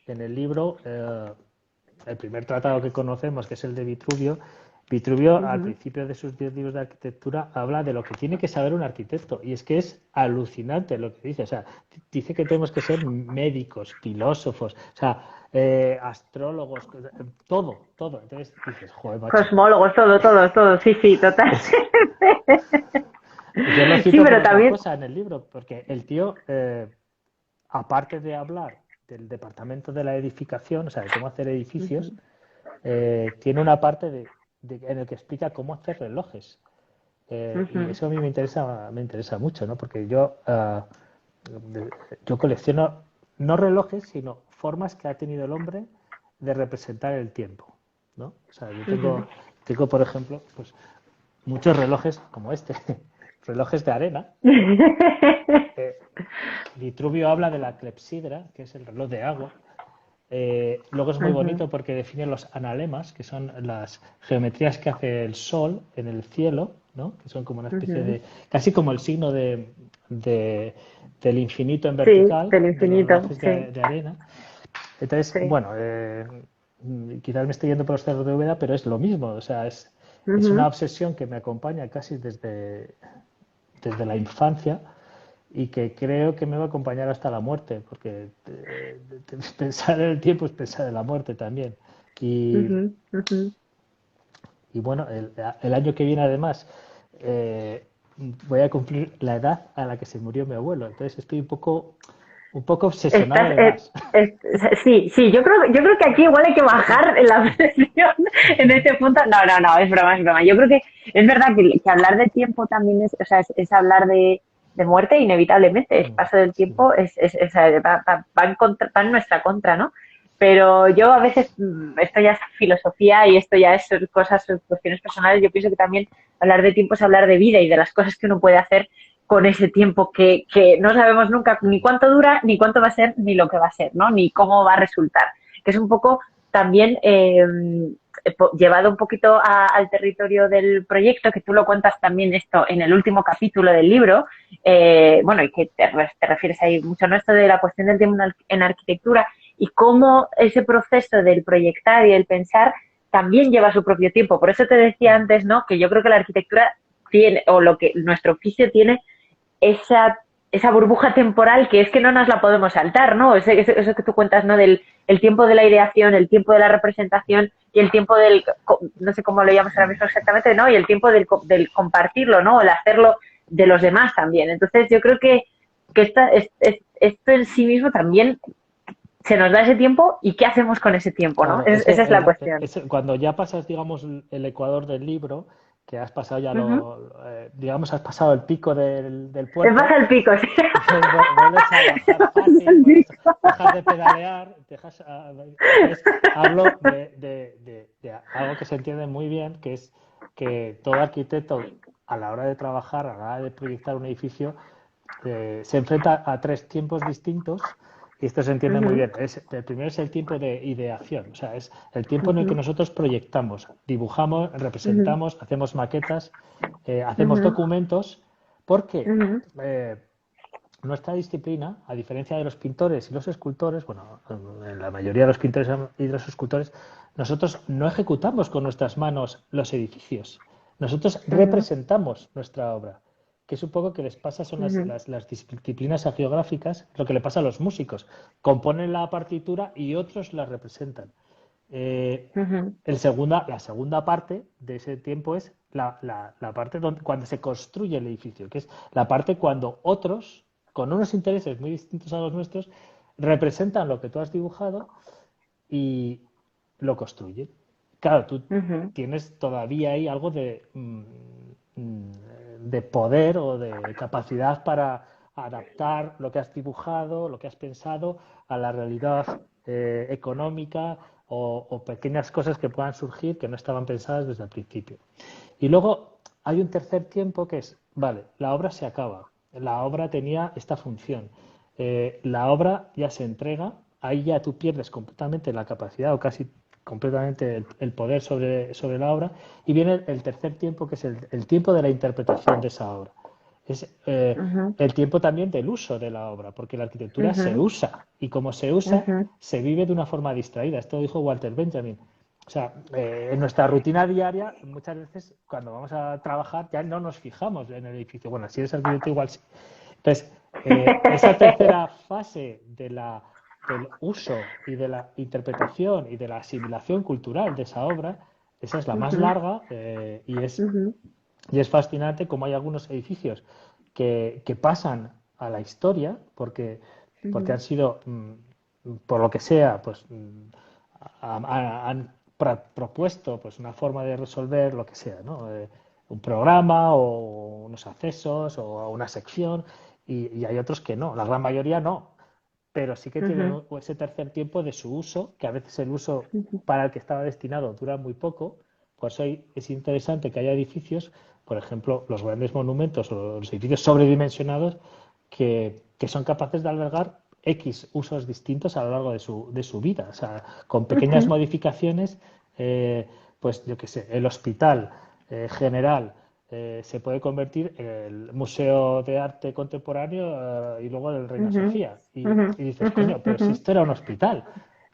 el libro, el primer tratado que conocemos, que es el de Vitruvio, Vitruvio al principio de sus 10 libros de arquitectura habla de lo que tiene que saber un arquitecto y es que es alucinante lo que dice, o sea, dice que tenemos que ser médicos, filósofos, o sea, astrólogos, todo, todo. Entonces dices, joder, macho. Cosmólogos, todo, sí, sí, total. Yo lo Sí, cito por pero una también, cosa en el libro, porque el tío, aparte de hablar del departamento de la edificación, o sea, de cómo hacer edificios, tiene una parte en el que explica cómo hacer relojes. Y eso a mí me interesa mucho, ¿no? Porque yo colecciono no relojes, sino formas que ha tenido el hombre de representar el tiempo, ¿no? O sea, tengo por ejemplo, pues muchos relojes como este, relojes de arena. Eh, Vitruvio habla de la clepsidra, que es el reloj de agua. Luego es muy bonito porque define los analemas, que son las geometrías que hace el sol en el cielo, ¿no? Que son como una especie de, casi como el signo del infinito en sí, vertical, del de los infinito, relojes sí, de arena. Entonces, sí. bueno, quizás me estoy yendo por los cerros de Úbeda, pero es lo mismo, o sea, es una obsesión que me acompaña casi desde la infancia y que creo que me va a acompañar hasta la muerte, porque pensar en el tiempo es pensar en la muerte también. Y, y bueno, el año que viene además voy a cumplir la edad a la que se murió mi abuelo, entonces estoy un poco obsesionado Estás, además. sí, sí, yo creo que aquí igual hay que bajar la presión en este punto. No, no, no, es broma, es broma. Yo creo que es verdad que hablar de tiempo también es, o sea, es hablar de muerte inevitablemente. El paso del Sí. tiempo va en nuestra contra, ¿no? Pero yo a veces, esto ya es filosofía y esto ya es cosas, cuestiones personales, yo pienso que también hablar de tiempo es hablar de vida y de las cosas que uno puede hacer con ese tiempo que no sabemos nunca ni cuánto dura, ni cuánto va a ser, ni lo que va a ser, ¿no? Ni cómo va a resultar. Que es un poco también llevado un poquito al territorio del proyecto, que tú lo cuentas también esto en el último capítulo del libro, bueno, y que te refieres ahí mucho, ¿no? Esto de la cuestión del tiempo en arquitectura y cómo ese proceso del proyectar y el pensar también lleva su propio tiempo. Por eso te decía antes, ¿no? Que yo creo que la arquitectura tiene, o lo que nuestro oficio tiene, esa burbuja temporal que es que no nos la podemos saltar, ¿no? Eso que tú cuentas, ¿no? Del el tiempo de la ideación, el tiempo de la representación y el tiempo no sé cómo lo llamas ahora mismo exactamente, ¿no? Y el tiempo del compartirlo, ¿no? El hacerlo de los demás también. Entonces yo creo que esto en sí mismo también se nos da ese tiempo y qué hacemos con ese tiempo, ¿no? Claro, Esa es la cuestión. cuando ya pasas, digamos, el ecuador del libro, que has pasado ya digamos, has pasado el pico del Te puerto, pasa el pico, sí. vuelves a bajar fácil, dejas de pedalear, entonces hablo de algo que se entiende muy bien, que es que todo arquitecto a la hora de trabajar, a la hora de proyectar un edificio, se enfrenta a tres tiempos distintos y esto se entiende muy bien. El primero es el tiempo de ideación, o sea, es el tiempo en el que nosotros proyectamos, dibujamos, representamos, hacemos maquetas, hacemos documentos, porque nuestra disciplina, a diferencia de los pintores y los escultores, bueno, en la mayoría de los pintores y de los escultores, nosotros no ejecutamos con nuestras manos los edificios. Nosotros Ujú, representamos nuestra obra, que es un poco que les pasa, son ujú, las disciplinas hagiográficas, lo que le pasa a los músicos. Componen la partitura y otros la representan. Eh, ujú, la segunda parte de ese tiempo es la parte cuando se construye el edificio, que es la parte cuando otros, con unos intereses muy distintos a los nuestros, representan lo que tú has dibujado y lo construyen. Claro, tú ujú, tienes todavía ahí algo mm, de poder o de capacidad para adaptar lo que has dibujado, lo que has pensado a la realidad económica o pequeñas cosas que puedan surgir que no estaban pensadas desde el principio. Y luego hay un tercer tiempo que es, vale, la obra se acaba, la obra tenía esta función, la obra ya se entrega, ahí ya tú pierdes completamente la capacidad o casi completamente el poder sobre la obra y viene el tercer tiempo que es el tiempo de la interpretación de esa obra. Es ujú, el tiempo también del uso de la obra, porque la arquitectura se ujú, usa y como se usa, ujú, se vive de una forma distraída. Esto lo dijo Walter Benjamin. O sea, en nuestra rutina diaria, muchas veces cuando vamos a trabajar ya no nos fijamos en el edificio. Bueno, si eres arquitecto igual sí. Entonces, esa tercera fase del uso y de la interpretación y de la asimilación cultural de esa obra, esa es la más ujú, larga ujú, y es fascinante cómo hay algunos edificios que pasan a la historia porque ujú, han sido, por lo que sea, pues han propuesto pues una forma de resolver lo que sea, ¿no? Un programa o unos accesos o una sección y hay otros que no, la gran mayoría no, pero sí que tienen ujú, ese tercer tiempo de su uso, que a veces el uso ujú, para el que estaba destinado dura muy poco, por eso es interesante que haya edificios, por ejemplo, los grandes monumentos o los edificios sobredimensionados, que son capaces de albergar X usos distintos a lo largo de su vida, o sea, con pequeñas ujú. modificaciones, pues yo qué sé, el hospital general se puede convertir en el Museo de Arte Contemporáneo y luego el Reina Ujú, Sofía. ujú, Y dices, ujú, coño, pero ujú. si esto era un hospital.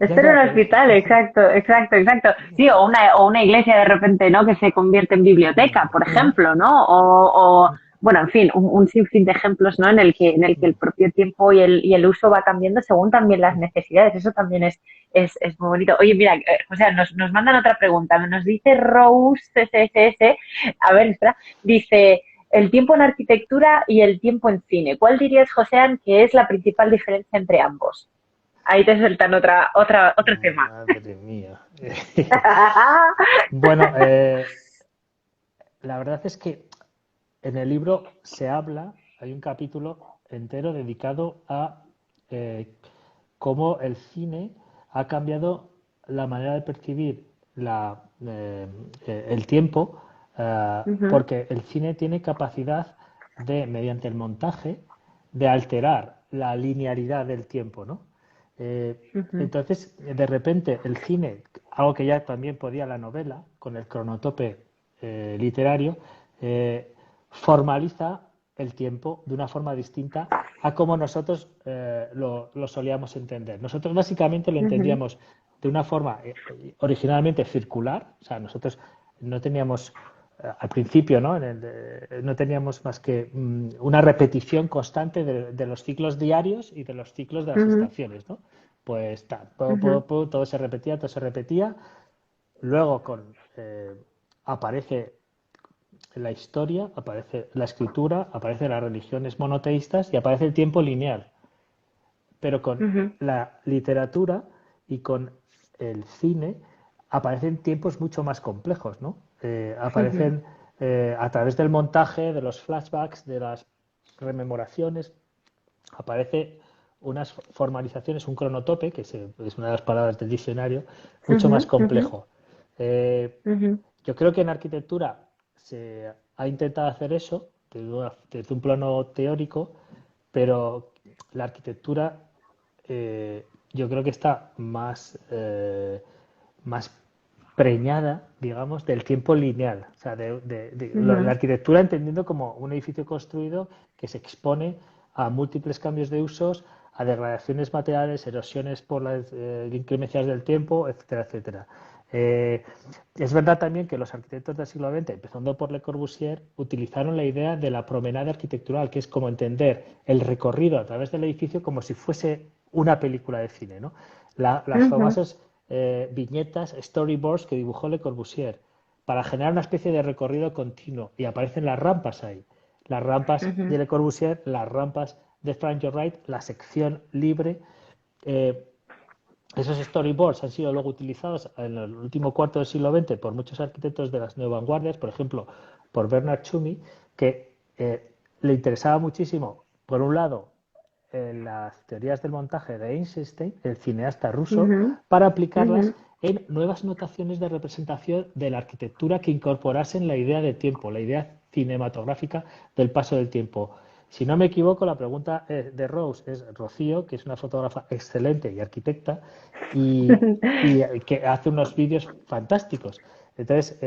Ya, Esto era ya, un pero... hospital, exacto, exacto, exacto. Sí, o una iglesia de repente, ¿no? Que se convierte en biblioteca, por ejemplo, ¿no? Bueno, en fin, un sinfín de ejemplos, ¿no? En el que el propio tiempo y el uso va cambiando según también las necesidades. Eso también es muy bonito. Oye, mira, José, nos mandan otra pregunta. Nos dice Rose SSS, a ver, espera, dice, el tiempo en arquitectura y el tiempo en cine. ¿Cuál dirías, Joséan, que es la principal diferencia entre ambos? Ahí te sueltan otro tema. Madre mía. Bueno, la verdad es que en el libro se habla, hay un capítulo entero dedicado a eh, cómo el cine ha cambiado la manera de percibir el tiempo, Ujú, porque el cine tiene capacidad de, mediante el montaje, de alterar la linealidad del tiempo, ¿no? ujú, Entonces, de repente, el cine, algo que ya también podía la novela, con el cronotope literario, formaliza el tiempo de una forma distinta a como nosotros lo solíamos entender. Nosotros básicamente lo ujú, entendíamos de una forma originalmente circular, o sea, nosotros no teníamos al principio, ¿no? No teníamos más que una repetición constante de los ciclos diarios y de los ciclos de las ujú, estaciones, ¿no? Pues ujú, todo se repetía, todo se repetía. Luego aparece la historia, aparece la escritura, aparecen las religiones monoteístas y aparece el tiempo lineal. Pero con ujú, la literatura y con el cine aparecen tiempos mucho más complejos, ¿no? ujú, Aparecen a través del montaje, de los flashbacks, de las rememoraciones, aparece unas formalizaciones, un cronotope, es una de las palabras del diccionario, mucho ujú, más ujú, complejo. Eh, ujú, yo creo que en arquitectura se ha intentado hacer eso desde un plano teórico, pero la arquitectura yo creo que está más preñada, digamos, del tiempo lineal. O sea, la ujú, arquitectura entendiendo como un edificio construido que se expone a múltiples cambios de usos, a degradaciones materiales, erosiones por las inclemencias del tiempo, etcétera, etcétera. Es verdad también que los arquitectos del siglo XX, empezando por Le Corbusier, utilizaron la idea de la promenade arquitectural, que es como entender el recorrido a través del edificio como si fuese una película de cine, ¿no? Las famosas viñetas, storyboards que dibujó Le Corbusier para generar una especie de recorrido continuo, y aparecen las rampas ahí. Las rampas de Le Corbusier, las rampas de Frank Lloyd Wright, la sección libre. Esos storyboards han sido luego utilizados en el último cuarto del siglo XX por muchos arquitectos de las neovanguardias, por ejemplo, por Bernard Tschumi, que le interesaba muchísimo, por un lado, las teorías del montaje de Eisenstein, el cineasta ruso, para aplicarlas en nuevas notaciones de representación de la arquitectura que incorporasen la idea de tiempo, la idea cinematográfica del paso del tiempo. Si no me equivoco, la pregunta de Rose es Rocío, que es una fotógrafa excelente y arquitecta, y que hace unos vídeos fantásticos. Entonces,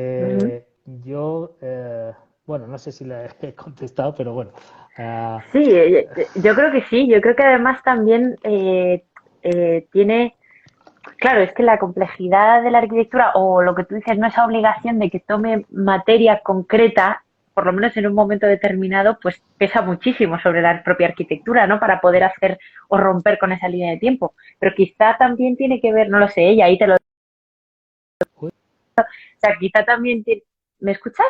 yo, bueno, no sé si le he contestado, pero bueno. Sí, yo creo que sí. Yo creo que además también tiene, claro, es que la complejidad de la arquitectura, o lo que tú dices, no esa obligación de que tome materia concreta, por lo menos en un momento determinado, pues pesa muchísimo sobre la propia arquitectura, ¿no? Para poder hacer o romper con esa línea de tiempo. Pero quizá también tiene que ver, no lo sé, y ahí te lo... Uy, O sea, quizá también tiene... ¿Me escuchas?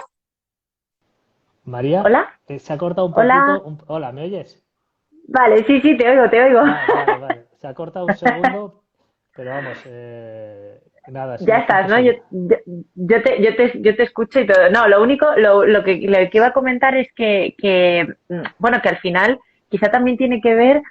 María, ¿Hola? se ha cortado un poquito. ¿Hola? Hola, ¿me oyes? Vale, sí, sí, te oigo, te oigo. Ah, vale, vale. Se ha cortado un segundo, pero vamos, nada, ha sido Ya un punto estás, ¿no? seguro. Yo te escucho y todo. No, lo único, lo que iba a comentar es bueno, que al final quizá también tiene que ver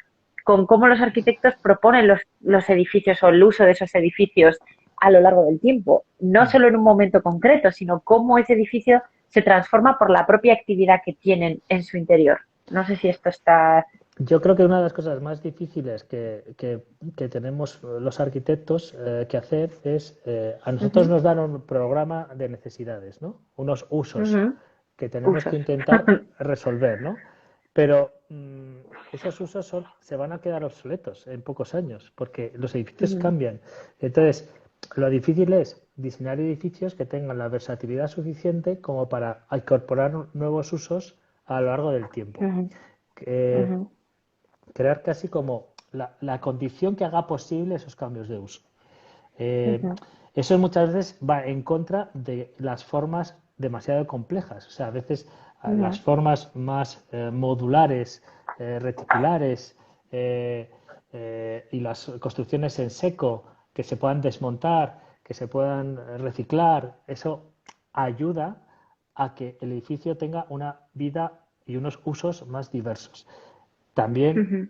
con cómo los arquitectos proponen los edificios o el uso de esos edificios a lo largo del tiempo. No Mm. solo en un momento concreto, sino cómo ese edificio se transforma por la propia actividad que tienen en su interior. No sé si esto está... Yo creo que una de las cosas más difíciles que tenemos los arquitectos que hacer es, a nosotros Ujú, nos dan un programa de necesidades, ¿no? Unos usos ujú. que tenemos que Usos. intentar resolver, ¿no? Pero esos usos se van a quedar obsoletos en pocos años, porque los edificios Ujú, cambian. Entonces, lo difícil es diseñar edificios que tengan la versatilidad suficiente como para incorporar nuevos usos a lo largo del tiempo. ujú, Eh, ujú, Crear casi como la condición que haga posible esos cambios de uso. Eh, ujú, Eso muchas veces va en contra de las formas demasiado complejas. O sea, a veces las ujú. formas más modulares, reticulares y las construcciones en seco que se puedan desmontar, que se puedan reciclar, eso ayuda a que el edificio tenga una vida y unos usos más diversos. También, Ujú,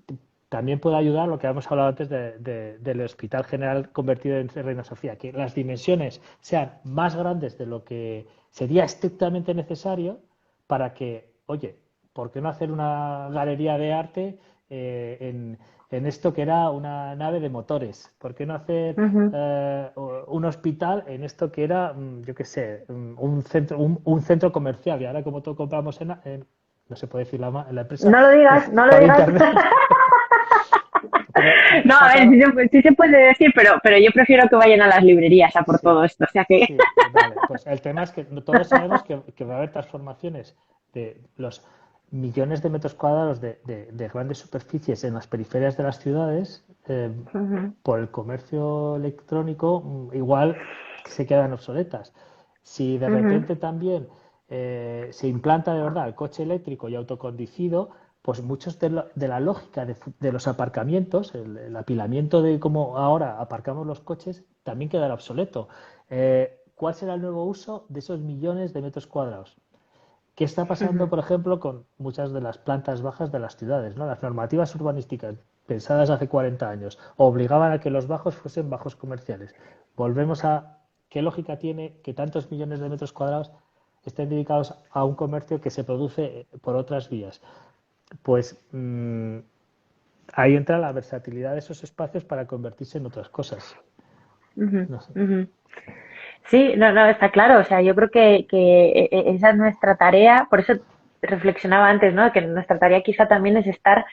también puede ayudar lo que hemos hablado antes del Hospital General convertido en Reina Sofía, que las dimensiones sean más grandes de lo que sería estrictamente necesario para que, oye, ¿por qué no hacer una galería de arte en esto que era una nave de motores? ¿Por qué no hacer ujú. un hospital en esto que era, yo qué sé, un centro comercial? Y ahora como todo compramos no se puede decir la empresa, No lo digas, no lo por digas. internet. Pero No, a ver, sí se puede decir, pero yo prefiero que vayan a las librerías a por sí, todo esto. O sea que. sí, vale. Pues el tema es que todos sabemos que va a haber transformaciones de los millones de metros cuadrados de grandes superficies en las periferias de las ciudades Ujú, por el comercio electrónico, igual se quedan obsoletas. Si de ujú, repente también se implanta de verdad el coche eléctrico y autoconducido, pues muchos de la lógica de los aparcamientos, apilamiento de cómo ahora aparcamos los coches, también quedará obsoleto. ¿Cuál será el nuevo uso de esos millones de metros cuadrados? ¿Qué está pasando, ujú, por ejemplo, con muchas de las plantas bajas de las ciudades, ¿no? Las normativas urbanísticas pensadas hace 40 años obligaban a que los bajos fuesen bajos comerciales. Volvemos a qué lógica tiene que tantos millones de metros cuadrados estén dedicados a un comercio que se produce por otras vías. Pues ahí entra la versatilidad de esos espacios para convertirse en otras cosas. ujú, No sé. ujú. Sí, no, no, está claro. O sea, yo creo que esa es nuestra tarea. Por eso reflexionaba antes, ¿no? Que nuestra tarea quizá también es estar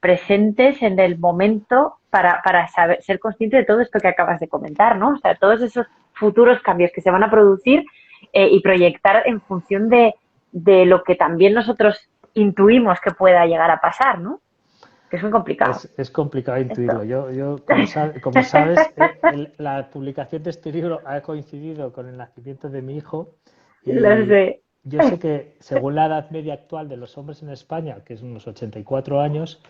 presentes en el momento para saber, ser consciente de todo esto que acabas de comentar, ¿no? O sea, todos esos futuros cambios que se van a producir y proyectar en función de lo que también nosotros intuimos que pueda llegar a pasar, ¿no? Que es muy complicado Es complicado intuirlo. esto. Yo como sabes, la publicación de este libro ha coincidido con el nacimiento de mi hijo Lo y sé. yo sé que según la edad media actual de los hombres en España, que es unos 84 años,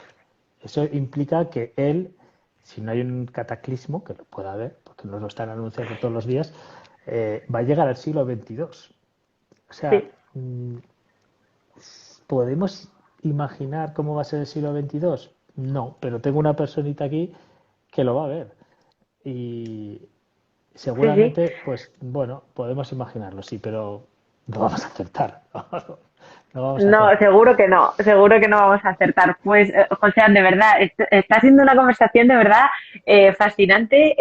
eso implica que él, si no hay un cataclismo, que lo pueda haber, porque nos lo están anunciando todos los días, va a llegar al siglo XXII. O sea, Sí, ¿podemos imaginar cómo va a ser el siglo XXII? No, pero tengo una personita aquí que lo va a ver. Y sí, sí. seguramente, pues bueno, podemos imaginarlo, sí, pero no vamos a acertar. No vamos a No, acertar. seguro que no vamos a acertar. Pues, José, de verdad, está siendo una conversación de verdad fascinante,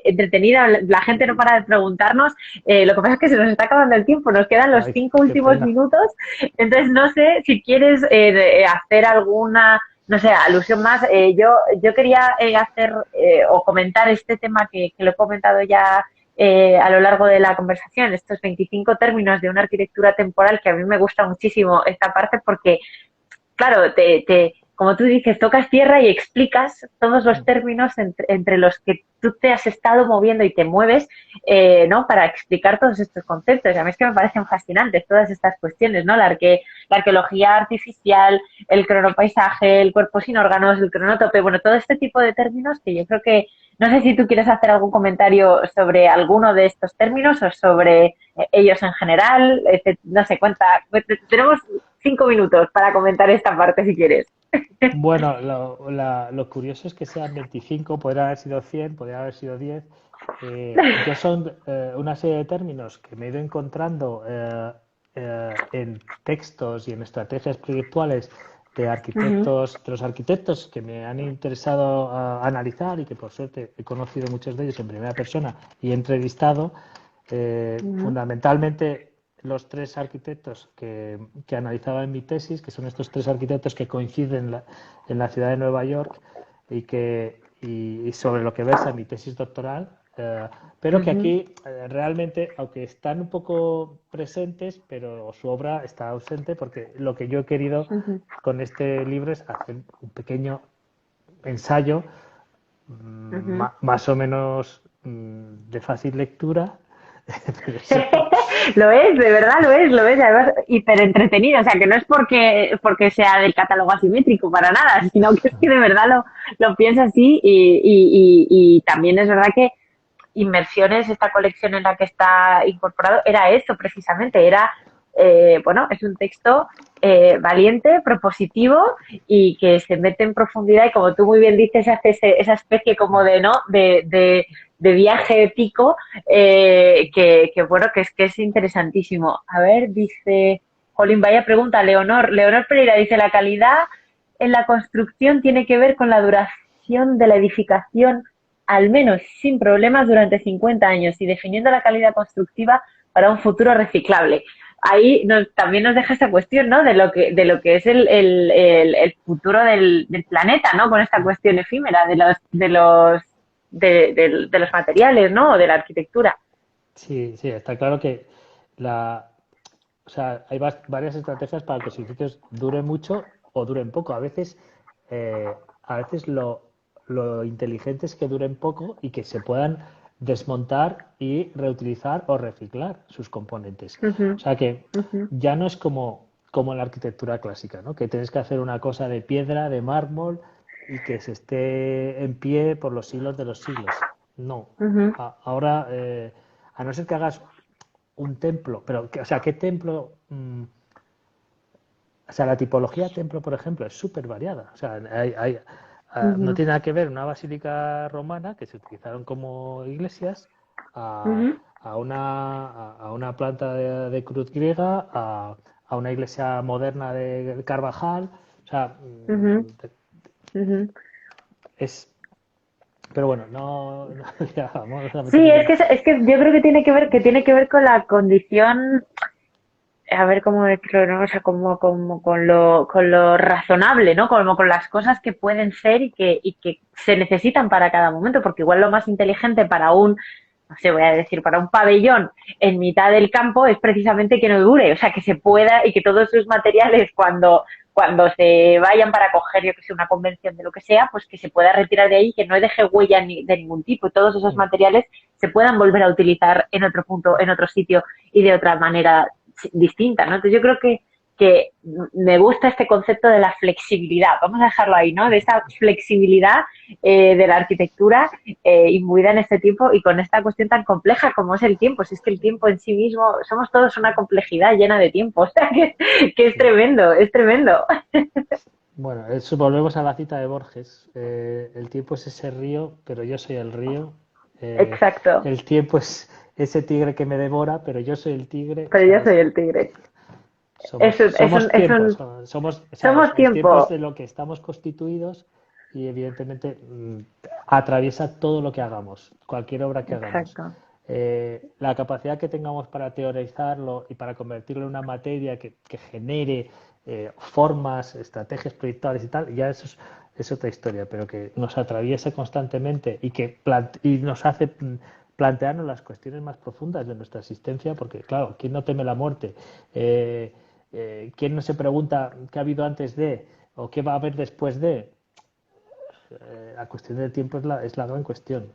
entretenida. La gente no para de preguntarnos. Lo que pasa es que se nos está acabando el tiempo, nos quedan los Ay, 5 últimos pena. minutos. Entonces, no sé si quieres hacer alguna, no sé, alusión más. Yo quería hacer o comentar este tema que lo he comentado ya a lo largo de la conversación, estos 25 términos de una arquitectura temporal, que a mí me gusta muchísimo esta parte porque claro, como tú dices, tocas tierra y explicas todos los términos entre los que tú te has estado moviendo y te mueves, ¿no? Para explicar todos estos conceptos. Y a mí es que me parecen fascinantes todas estas cuestiones, ¿no? La arqueología artificial, el cronopaisaje, el cuerpo sin órganos, el cronotope, bueno, todo este tipo de términos que yo creo que, no sé si tú quieres hacer algún comentario sobre alguno de estos términos o sobre ellos en general, no sé, tenemos 5 minutos para comentar esta parte si quieres. Bueno, lo curioso es que sean 25, podrían haber sido 100, podrían haber sido 10. Yo son una serie de términos que me he ido encontrando en textos y en estrategias proyectuales Ujú, de los arquitectos que me han interesado analizar y que por suerte he conocido muchos de ellos en primera persona y he entrevistado. ujú, Fundamentalmente los tres arquitectos que analizaba en mi tesis, que son estos tres arquitectos que coinciden en la ciudad de Nueva York y sobre lo que versa mi tesis doctoral, pero que ujú, aquí realmente, aunque están un poco presentes, pero su obra está ausente porque lo que yo he querido ujú. con este libro es hacer un pequeño ensayo Ujú. más o menos de fácil lectura, pero eso, Lo es, de verdad lo es, además hiper entretenido, o sea que no es porque sea del catálogo asimétrico para nada, sino que es que de verdad lo piensa así y también es verdad que Inmersiones, esta colección en la que está incorporado, era eso precisamente, bueno, es un texto valiente, propositivo y que se mete en profundidad y como tú muy bien dices, hace esa especie como de, ¿no? De viaje épico bueno, que es interesantísimo. A ver, dice, Jolín, vaya pregunta, Leonor Pereira dice, la calidad en la construcción tiene que ver con la duración de la edificación al menos sin problemas durante 50 años y definiendo la calidad constructiva para un futuro reciclable. Ahí también nos deja esta cuestión, ¿no? De lo que es el futuro del planeta, ¿no? Con esta cuestión efímera de los materiales, ¿no? O de la arquitectura. sí, sí, está claro que la, o sea, hay varias estrategias para que los edificios duren mucho o duren poco. A veces lo inteligente es que duren poco y que se puedan desmontar y reutilizar o reciclar sus componentes. Uh O -huh, sea que uh -huh. ya no es como en la arquitectura clásica, ¿no? Que tienes que hacer una cosa de piedra, de mármol y que se esté en pie por los siglos de los siglos. No. Uh -huh. Ahora, a no ser que hagas un templo, pero, o sea, ¿qué templo? O sea, la tipología de templo, por ejemplo, es súper variada. O sea, Uh no -huh. tiene nada que ver una basílica romana, que se utilizaron como iglesias, Uh a, -huh. a una planta de cruz griega, a una iglesia moderna de Carvajal. O sea, Uh -huh. Uh -huh. es. Pero bueno, no ya, vamos a Sí, meternos en. es que yo creo que tiene que ver con la condición a ver cómo decirlo, ¿no? O sea, como con lo razonable, ¿no? Como con las cosas que pueden ser y que se necesitan para cada momento, porque igual lo más inteligente para un, no sé, voy a decir, para un pabellón en mitad del campo es precisamente que no dure, o sea, que se pueda y que todos sus materiales cuando se vayan para coger, yo que sé, una convención de lo que sea, pues que se pueda retirar de ahí, que no deje huella de ningún tipo y todos esos materiales se puedan volver a utilizar en otro punto, en otro sitio y de otra manera distinta, ¿no? Entonces yo creo que me gusta este concepto de la flexibilidad, vamos a dejarlo ahí, ¿no? De esa flexibilidad de la arquitectura imbuida en este tiempo y con esta cuestión tan compleja como es el tiempo. Si es que el tiempo en sí mismo, somos todos una complejidad llena de tiempo, o sea que es tremendo, es tremendo. Bueno, eso, volvemos a la cita de Borges. El tiempo es ese río, pero yo soy el río. Exacto, El tiempo es ese tigre que me devora, pero yo soy el tigre, pero yo ¿sabes? soy el tigre. Somos tiempos, o sea, Somos somos tiempos tiempo, de lo que estamos constituidos y evidentemente atraviesa todo lo que hagamos, cualquier obra que hagamos. exacto. La capacidad que tengamos para teorizarlo y para convertirlo en una materia que genere formas, estrategias proyectables y tal, ya eso es otra historia, pero que nos atraviesa constantemente y nos hace plantearnos las cuestiones más profundas de nuestra existencia, porque claro, ¿quién no teme la muerte? Eh, ¿Quién no se pregunta qué ha habido antes de o qué va a haber después de? La cuestión del tiempo es la gran cuestión.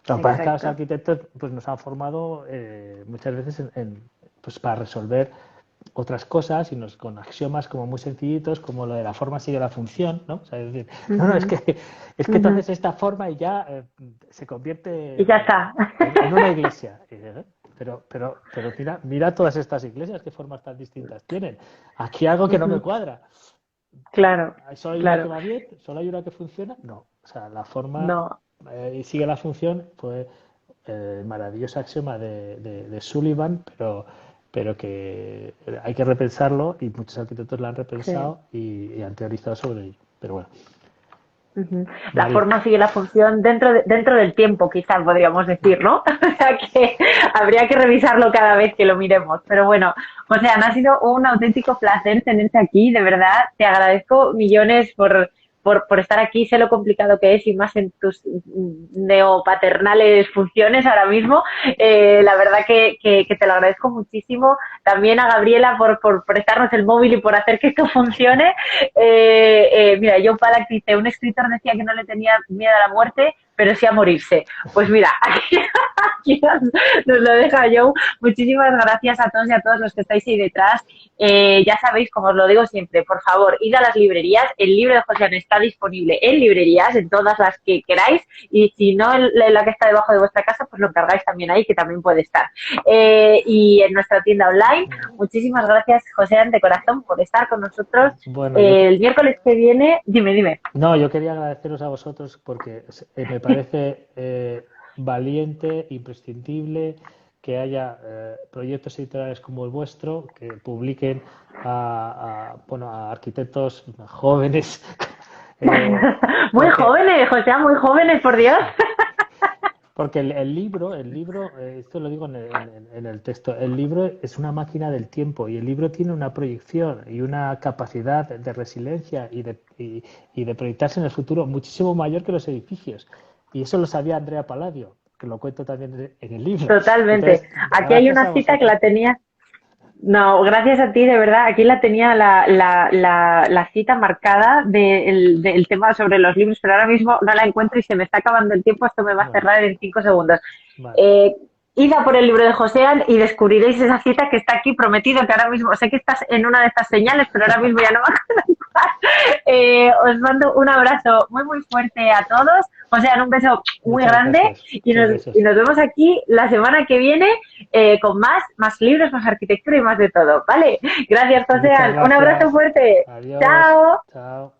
Lo que pasa es que los Exacto. arquitectos pues, nos han formado muchas veces pues, para resolver otras cosas y con axiomas como muy sencillitos, como lo de la forma sigue la función, ¿no? O sea, es decir, no, Ujú, es que ujú. entonces esta forma y ya se convierte Y ya está. en una iglesia. Pero mira todas estas iglesias, qué formas tan distintas tienen. Aquí algo que no me Ujú. cuadra. Claro, ¿Solo hay una que claro. va bien? ¿Solo hay una que funciona? No. O sea, la forma No. y sigue la función fue el maravilloso axioma de Sullivan, pero que hay que repensarlo y muchos arquitectos lo han Sí. repensado y han teorizado sobre ello. Pero bueno, Ujú. La María, forma sigue la función dentro del tiempo, quizás podríamos decir, ¿no? O sea que habría que revisarlo cada vez que lo miremos. Pero bueno, José, ha sido un auténtico placer tenerte aquí, de verdad. Te agradezco millones por estar aquí. Sé lo complicado que es y más en tus neopaternales funciones ahora mismo. La verdad que te lo agradezco muchísimo. También a Gabriela por prestarnos el móvil y por hacer que esto funcione. Mira, Joe Pollack dice, un escritor decía que no le tenía miedo a la muerte, pero sí a morirse. Pues mira, aquí nos lo deja Joe. Muchísimas gracias a todos y a todos los que estáis ahí detrás. Ya sabéis, como os lo digo siempre, por favor, id a las librerías. El libro de José está disponible en librerías, en todas las que queráis, y si no en la que está debajo de vuestra casa, pues lo encargáis también ahí, que también puede estar. Y en nuestra tienda online. Muchísimas gracias, José, de corazón, por estar con nosotros. bueno, El miércoles que viene, dime. no, yo quería agradeceros a vosotros porque me parece valiente, imprescindible que haya proyectos editoriales como el vuestro que publiquen bueno, a arquitectos jóvenes. Muy Porque jóvenes, José, muy jóvenes, por Dios. Porque el libro, esto lo digo en el texto, el libro es una máquina del tiempo y el libro tiene una proyección y una capacidad de resiliencia y de proyectarse en el futuro muchísimo mayor que los edificios. Y eso lo sabía Andrea Palladio, que lo cuento también en el libro. Totalmente. Entonces, Aquí hay gracias una a cita que vosotros. la tenía. No, gracias a ti, de verdad. Aquí la tenía la cita marcada del tema sobre los libros, pero ahora mismo no la encuentro y se me está acabando el tiempo. Esto me va a Bueno, cerrar en 5 segundos. vale. Eh, Id a por el libro de Joséan y descubriréis esa cita que está aquí prometido, que ahora mismo, sé que estás en una de estas señales, pero ahora mismo ya no va a conectar. Os mando un abrazo muy fuerte a todos. Joséan, un beso muy Muchas grande gracias. Muchos y besos. nos vemos aquí la semana que viene con más libros, más arquitectura y más de todo, ¿vale? Gracias, Muchas Joséan. Un abrazo gracias. fuerte. Adiós. Chao. Chao.